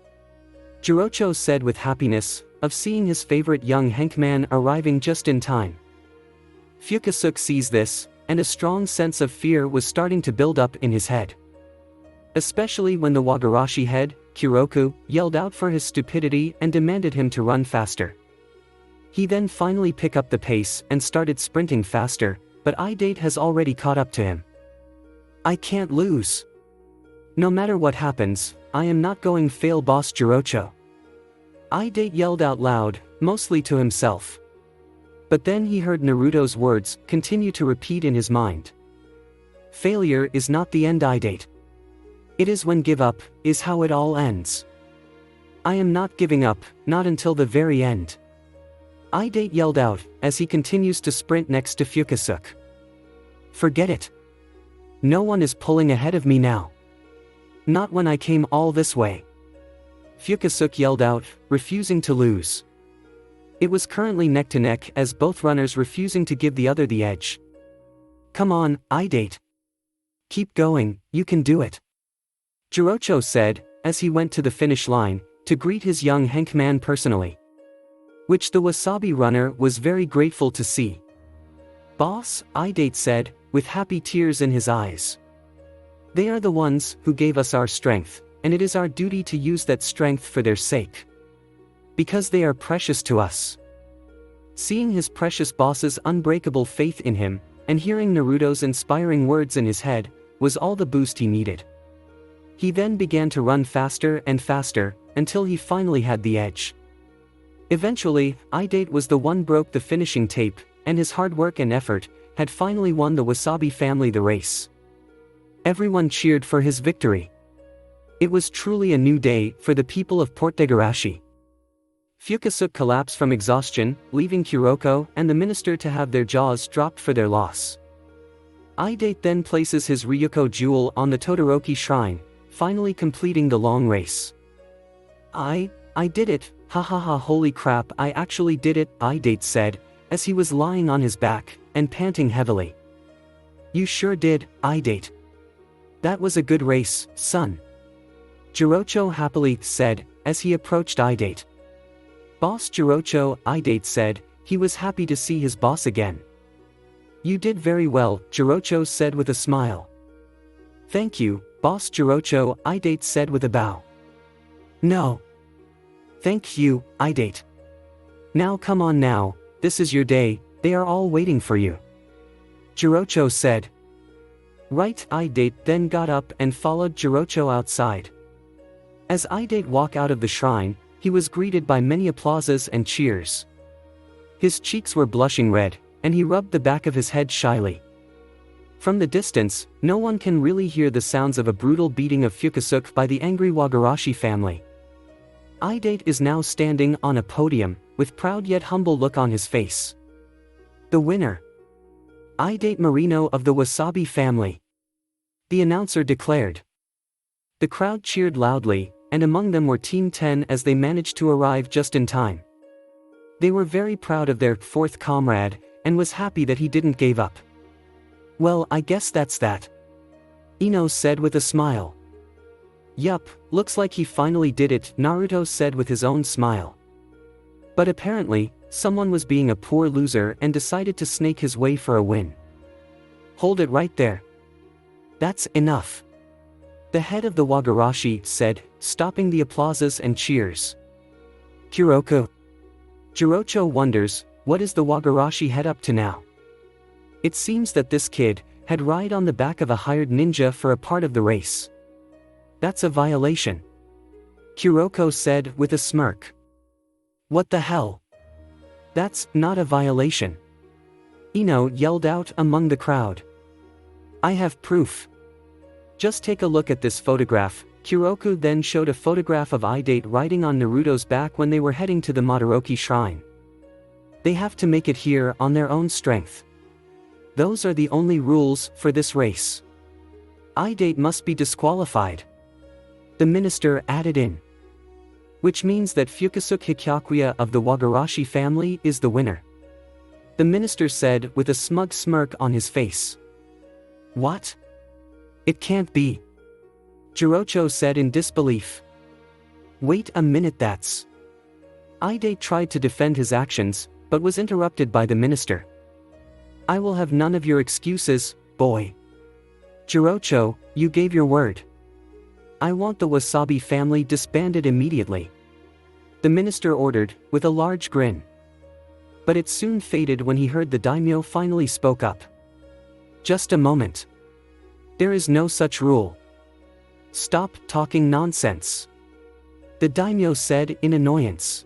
A: Jirocho said with happiness, of seeing his favorite young Henkman arriving just in time. Fukasook sees this, and a strong sense of fear was starting to build up in his head. Especially when the Wagarashi head, Kiroku, yelled out for his stupidity and demanded him to run faster. He then finally picked up the pace and started sprinting faster, but Idate has already caught up to him. "I can't lose. No matter what happens, I am not going fail boss Jirocho," Idate yelled out loud, mostly to himself. But then he heard Naruto's words continue to repeat in his mind. "Failure is not the end, Idate. It is when give up is how it all ends. I am not giving up, not until the very end," Idate yelled out, as he continues to sprint next to Fukasook. "Forget it. No one is pulling ahead of me now. Not when I came all this way," Fukasook yelled out, refusing to lose. It was currently neck to neck as both runners refusing to give the other the edge. "Come on, Idate. Keep going, you can do it," Jirocho said, as he went to the finish line, to greet his young Henkman personally. Which the Wasabi runner was very grateful to see. "Boss," Idate said, with happy tears in his eyes. "They are the ones who gave us our strength, and it is our duty to use that strength for their sake. Because they are precious to us." Seeing his precious boss's unbreakable faith in him, and hearing Naruto's inspiring words in his head, was all the boost he needed. He then began to run faster and faster, until he finally had the edge. Eventually, Idate was the one broke the finishing tape, and his hard work and effort had finally won the Wasabi family the race. Everyone cheered for his victory. It was truly a new day for the people of Port Degarashi. Fukasook collapsed from exhaustion, leaving Kuroko and the minister to have their jaws dropped for their loss. Idate then places his Ryuko jewel on the Todoroki shrine, finally completing the long race. I did it, ha ha ha, holy crap, I actually did it," Idate said, as he was lying on his back, and panting heavily. "You sure did, Idate. That was a good race, son," Jirocho happily said, as he approached Idate. "Boss Jirocho," Idate said, he was happy to see his boss again. "You did very well," Jirocho said with a smile. "Thank you, Boss Jirocho," Idate said with a bow. "No. Thank you, Idate. Now come on now, this is your day, they are all waiting for you," Jirocho said. Right, Idate then got up and followed Jirocho outside. As Idate walked out of the shrine, he was greeted by many applauses and cheers. His cheeks were blushing red, and he rubbed the back of his head shyly. From the distance, no one can really hear the sounds of a brutal beating of Fukasook by the angry Wagarashi family. Idate is now standing on a podium, with proud yet humble look on his face. The winner, Idate Marino of the Wasabi family, the announcer declared. The crowd cheered loudly, and among them were Team 10 as they managed to arrive just in time. They were very proud of their fourth comrade, and was happy that he didn't give up. "Well, I guess that's that," Ino said with a smile. "Yup, looks like he finally did it," Naruto said with his own smile. But apparently, someone was being a poor loser and decided to snake his way for a win. Hold it right there. That's enough. The head of the Wagarashi said, stopping the applauses and cheers. Kuroko. Jirocho wonders, what is the Wagarashi head up to now? It seems that this kid had ride on the back of a hired ninja for a part of the race. That's a violation. Kuroko said with a smirk. What the hell? That's not a violation. Ino yelled out among the crowd. I have proof. Just take a look at this photograph. Kuroko then showed a photograph of Idate riding on Naruto's back when they were heading to the Madaraoki shrine. They have to make it here on their own strength. Those are the only rules for this race. Idate must be disqualified. The minister added in. Which means that Fukusuke Hikyakuya of the Wagarashi family is the winner. The minister said with a smug smirk on his face. What? It can't be. Jirocho said in disbelief. Wait a minute, that's... Idate tried to defend his actions, but was interrupted by the minister. I will have none of your excuses, boy. Jirocho, you gave your word. I want the Wasabi family disbanded immediately. The minister ordered, with a large grin. But it soon faded when he heard the daimyo finally spoke up. Just a moment. There is no such rule. Stop talking nonsense. The daimyo said in annoyance.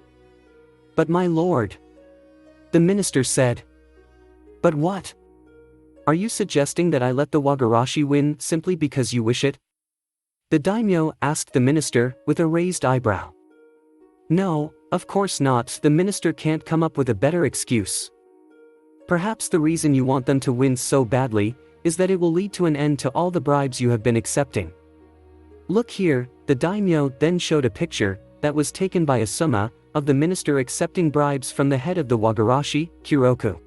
A: But my lord. The minister said. But what? Are you suggesting that I let the Wagarashi win simply because you wish it? The daimyo asked the minister with a raised eyebrow. No, of course not. The minister can't come up with a better excuse. Perhaps the reason you want them to win so badly is that it will lead to an end to all the bribes you have been accepting. Look here, the daimyo then showed a picture that was taken by Asuma of the minister accepting bribes from the head of the Wagarashi, Kuroko.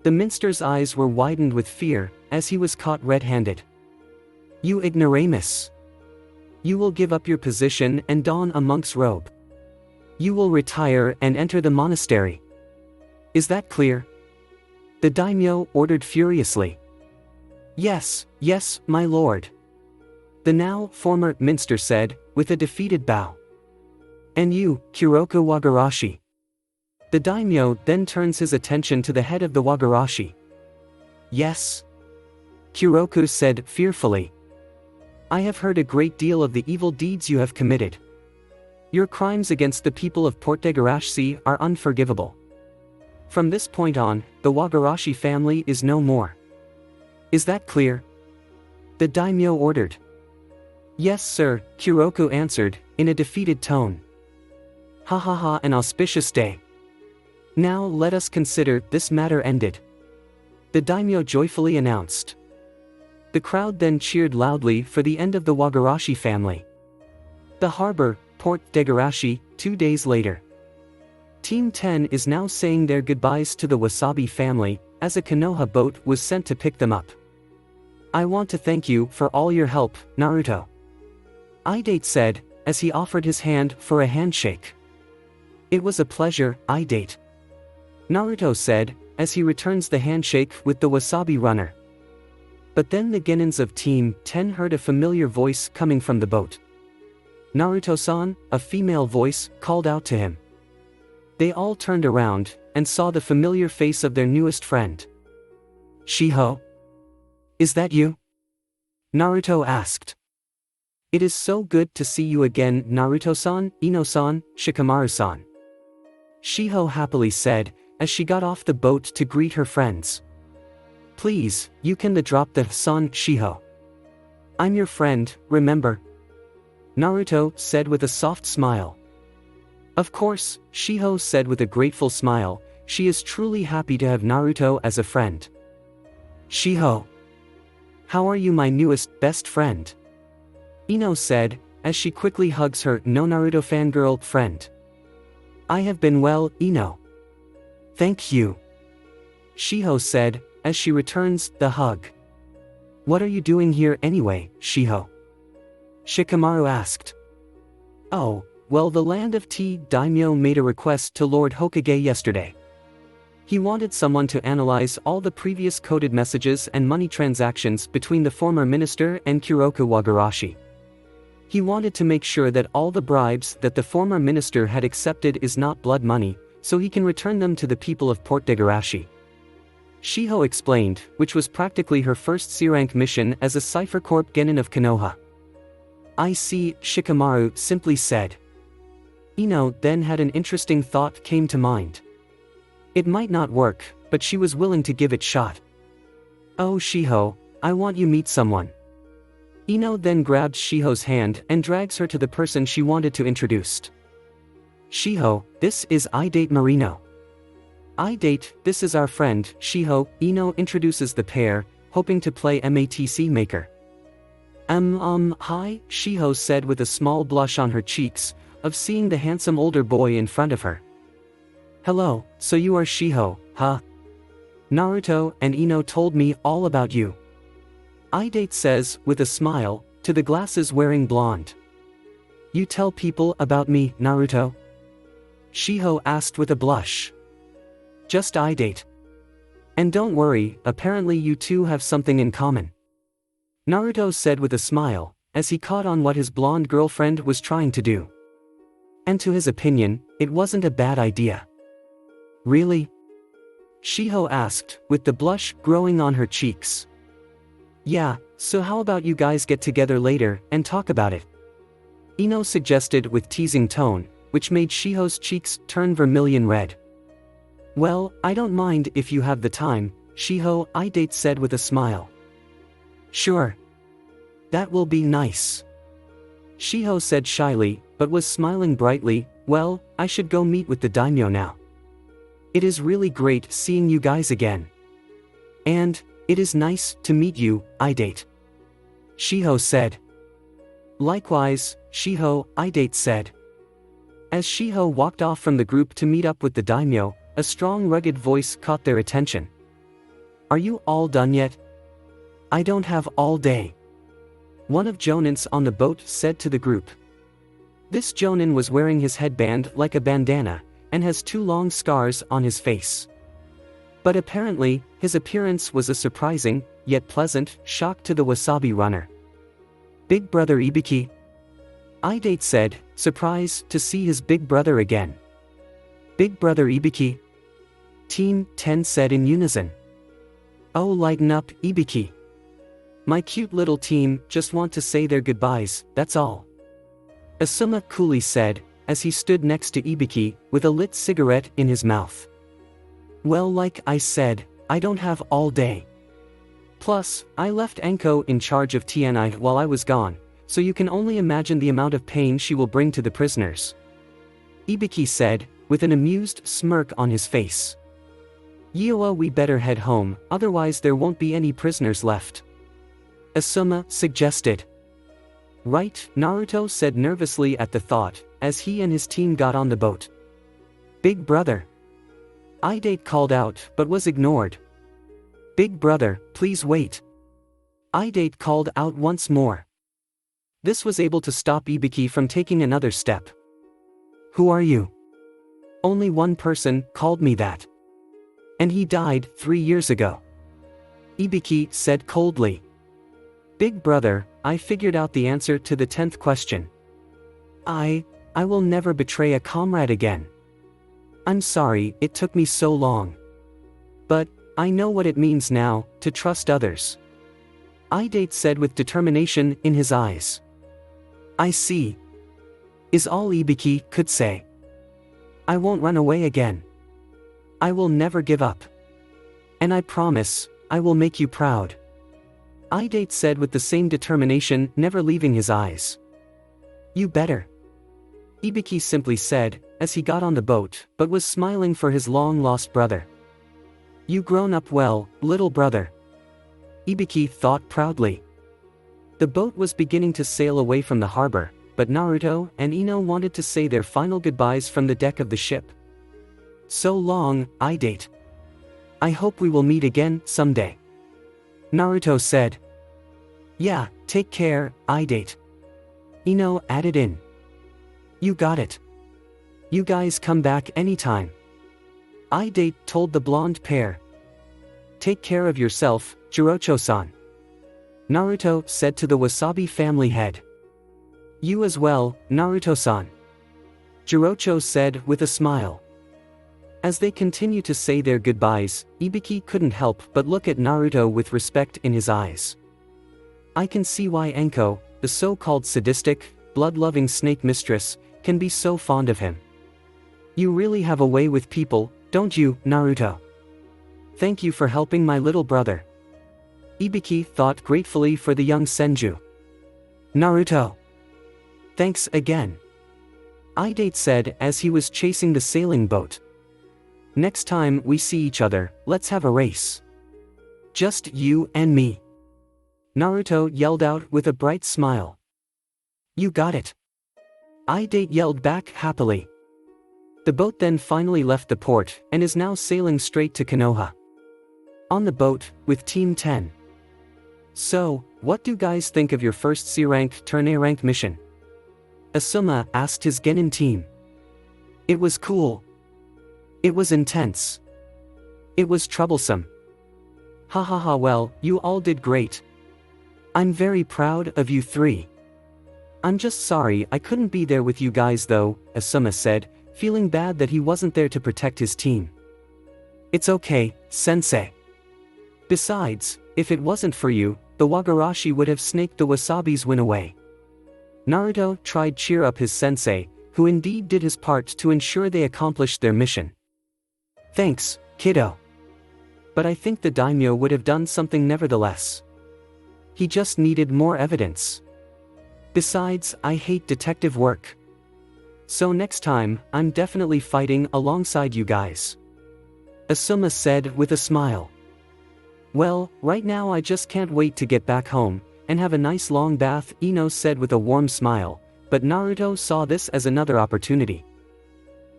A: The minister's eyes were widened with fear as he was caught red-handed. You ignoramus. You will give up your position and don a monk's robe. You will retire and enter the monastery. Is that clear? The daimyo ordered furiously. Yes, yes, my lord. The now former minister said, with a defeated bow. And you, Kuroko Wagarashi. The daimyo then turns his attention to the head of the Wagarashi. Yes. Kuroko said fearfully. I have heard a great deal of the evil deeds you have committed. Your crimes against the people of Port Degarashi are unforgivable. From this point on, the Wagarashi family is no more. Is that clear? The daimyo ordered. Yes, sir, Kuroko answered, in a defeated tone. Ha ha ha, an auspicious day. Now let us consider this matter ended. The daimyo joyfully announced. The crowd then cheered loudly for the end of the Wagarashi family. The harbor, Port Degarashi, 2 days later. Team 10 is now saying their goodbyes to the Wasabi family, as a Konoha boat was sent to pick them up. I want to thank you for all your help, Naruto. Idate said, as he offered his hand for a handshake. It was a pleasure, Idate. Naruto said, as he returns the handshake with the Wasabi runner. But then the genins of Team 10 heard a familiar voice coming from the boat. Naruto-san, a female voice, called out to him. They all turned around, and saw the familiar face of their newest friend. Shiho? Is that you? Naruto asked. It is so good to see you again, Naruto-san, Ino-san, Shikamaru-san. Shiho happily said, as she got off the boat to greet her friends. Please, you can drop the san, Shiho. I'm your friend, remember? Naruto said with a soft smile. Of course, Shiho said with a grateful smile, she is truly happy to have Naruto as a friend. Shiho. How are you, my newest best friend? Ino said, as she quickly hugs her no Naruto fangirl friend. I have been well, Ino. Thank you. Shiho said, as she returns the hug. What are you doing here anyway, Shiho? Shikamaru asked. Oh, Well, the land of Tea Daimyo made a request to Lord Hokage yesterday. He wanted someone to analyze all the previous coded messages and money transactions between the former minister and Kuroku Wagarashi. He wanted to make sure that all the bribes that the former minister had accepted is not blood money, so he can return them to the people of Port Degarashi. Shiho explained, which was practically her first C-rank mission as a Cypher Corp Genin of Konoha. I see, Shikamaru simply said. Ino then had an interesting thought came to mind. It might not work, but she was willing to give it a shot. Oh Shiho, I want you meet someone. Ino then grabbed Shiho's hand and drags her to the person she wanted to introduce. Shiho, this is I-Date Marino. I-Date, this is our friend, Shiho. Ino introduces the pair, hoping to play MATC maker. Hi, Shiho said with a small blush on her cheeks, of seeing the handsome older boy in front of her. Hello, so you are Shiho, huh? Naruto and Ino told me all about you. I-Date says, with a smile, to the glasses-wearing blonde. You tell people about me, Naruto? Shiho asked with a blush. Just I-Date. And don't worry, apparently you two have something in common. Naruto said with a smile, as he caught on what his blonde girlfriend was trying to do. And to his opinion, it wasn't a bad idea. Really? Shiho asked, with the blush growing on her cheeks. Yeah, so how about you guys get together later and talk about it? Ino suggested with teasing tone, which made Shiho's cheeks turn vermilion red. Well, I don't mind if you have the time, Shiho, I-Date said with a smile. Sure. That will be nice. Shiho said shyly, but was smiling brightly. Well, I should go meet with the daimyo now. It is really great seeing you guys again. And, it is nice to meet you, I-Date. Shiho said. Likewise, Shiho, I-Date said. As Shiho walked off from the group to meet up with the daimyo, a strong rugged voice caught their attention. Are you all done yet? I don't have all day. One of jonins on the boat said to the group. This jonin was wearing his headband like a bandana, and has 2 long scars on his face. But apparently, his appearance was a surprising, yet pleasant, shock to the wasabi runner. Big brother Ibiki? I-Date said, surprised to see his big brother again. Big brother Ibiki? Team 10 said in unison. Oh, lighten up, Ibiki. My cute little team just want to say their goodbyes, that's all. Asuma coolly said, as he stood next to Ibiki, with a lit cigarette in his mouth. Well, like I said, I don't have all day. Plus, I left Anko in charge of TNI while I was gone, so you can only imagine the amount of pain she will bring to the prisoners. Ibiki said, with an amused smirk on his face. Yua, we better head home, otherwise there won't be any prisoners left. Asuma suggested. Right, Naruto said nervously at the thought, as he and his team got on the boat. Big brother. I-Date called out, but was ignored. Big brother, please wait. I-Date called out once more. This was able to stop Ibiki from taking another step. Who are you? Only one person called me that. And he died 3 years ago. Ibiki said coldly. Big brother, I figured out the answer to the 10th question. I will never betray a comrade again. I'm sorry it took me so long. But, I know what it means now, to trust others. I-Date said with determination in his eyes. I see. Is all Ibiki could say. I won't run away again. I will never give up. And I promise, I will make you proud. I-Date said with the same determination, never leaving his eyes. You better. Ibiki simply said, as he got on the boat, but was smiling for his long-lost brother. You grown up well, little brother. Ibiki thought proudly. The boat was beginning to sail away from the harbor, but Naruto and Ino wanted to say their final goodbyes from the deck of the ship. So long, I-Date. I hope we will meet again someday. Naruto said. Yeah, take care, I-Date. Ino added in. You got it. You guys come back anytime. I told the blonde pair. Take care of yourself, Jirocho-san. Naruto said to the Wasabi family head. You as well, Naruto-san. Jirocho said with a smile. As they continued to say their goodbyes, Ibiki couldn't help but look at Naruto with respect in his eyes. I can see why Enko, the so-called sadistic, blood-loving snake mistress, can be so fond of him. You really have a way with people, don't you, Naruto? Thank you for helping my little brother. Ibiki thought gratefully for the young Senju. Naruto. Thanks again. I said as he was chasing the sailing boat. Next time we see each other, let's have a race. Just you and me. Naruto yelled out with a bright smile. You got it. I yelled back happily. The boat then finally left the port and is now sailing straight to Konoha. On the boat, with Team 10. So, what do guys think of your first C-rank turn A-rank mission? Asuma asked his Genin team. It was cool. It was intense. It was troublesome. Hahaha, well, you all did great. I'm very proud of you three. I'm just sorry I couldn't be there with you guys though, Asuma said, feeling bad that he wasn't there to protect his team. It's okay, sensei. Besides, if it wasn't for you, the Wagarashi would have snaked the Wasabi's win away. Naruto tried cheer up his sensei, who indeed did his part to ensure they accomplished their mission. Thanks, kiddo. But I think the daimyo would have done something nevertheless. He just needed more evidence. Besides, I hate detective work. So next time, I'm definitely fighting alongside you guys. Asuma said with a smile. Well, right now I just can't wait to get back home, and have a nice long bath, Ino said with a warm smile, but Naruto saw this as another opportunity.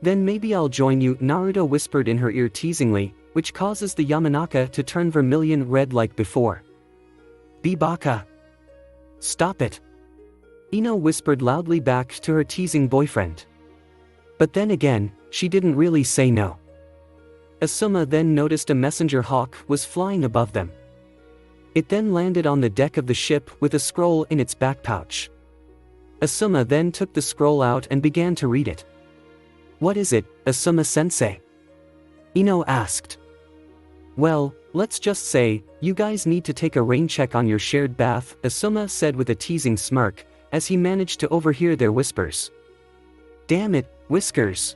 A: Then maybe I'll join you, Naruto whispered in her ear teasingly, which causes the Yamanaka to turn vermilion red like before. Bibaka. Stop it. Ino whispered loudly back to her teasing boyfriend. But then again, she didn't really say no. Asuma then noticed a messenger hawk was flying above them. It then landed on the deck of the ship with a scroll in its back pouch. Asuma then took the scroll out and began to read it. What is it, Asuma-sensei? Ino asked. Well, let's just say, you guys need to take a rain check on your shared bath, Asuma said with a teasing smirk, as he managed to overhear their whispers. Damn it, Whiskers.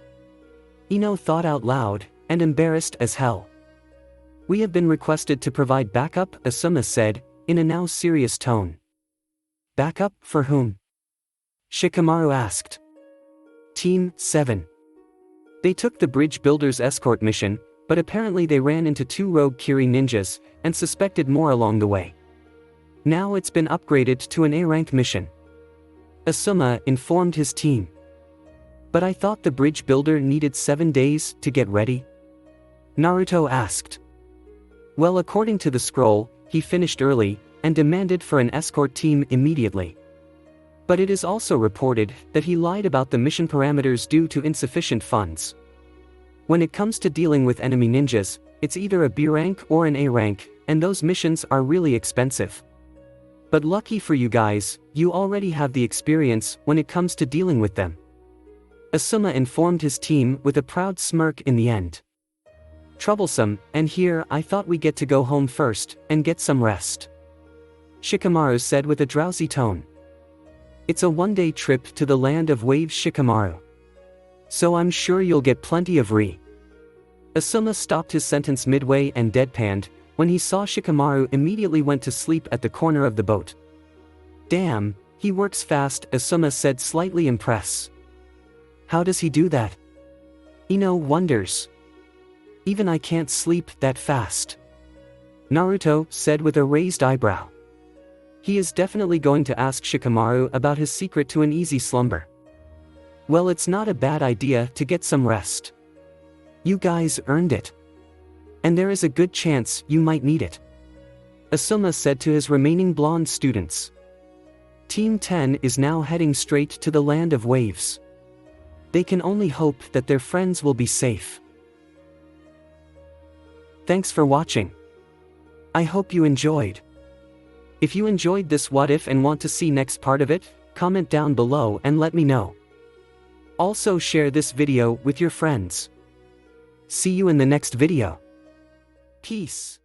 A: Ino thought out loud, and embarrassed as hell. We have been requested to provide backup, Asuma said, in a now serious tone. Backup for whom? Shikamaru asked. Team 7. They took the bridge builder's escort mission, but apparently they ran into 2 rogue Kiri ninjas, and suspected more along the way. Now it's been upgraded to an A-rank mission. Asuma informed his team. But I thought the bridge builder needed 7 days to get ready? Naruto asked. Well, according to the scroll, he finished early, and demanded for an escort team immediately. But it is also reported that he lied about the mission parameters due to insufficient funds. When it comes to dealing with enemy ninjas, it's either a B rank or an A rank, and those missions are really expensive. But lucky for you guys, you already have the experience when it comes to dealing with them. Asuma informed his team with a proud smirk in the end. Troublesome, and here I thought we get to go home first, and get some rest. Shikamaru said with a drowsy tone. It's a one-day trip to the land of waves, Shikamaru. So I'm sure you'll get plenty of re. Asuma stopped his sentence midway and deadpanned, when he saw Shikamaru immediately went to sleep at the corner of the boat. Damn, he works fast, Asuma said slightly impressed. How does he do that? Ino wonders. Even I can't sleep that fast. Naruto said with a raised eyebrow. He is definitely going to ask Shikamaru about his secret to an easy slumber. Well, it's not a bad idea to get some rest. You guys earned it. And there is a good chance you might need it. Asuma said to his remaining blonde students. Team 10 is now heading straight to the land of waves. They can only hope that their friends will be safe. Thanks for watching. I hope you enjoyed. If you enjoyed this what if and want to see next part of it, comment down below and let me know. Also share this video with your friends. See you in the next video. Peace.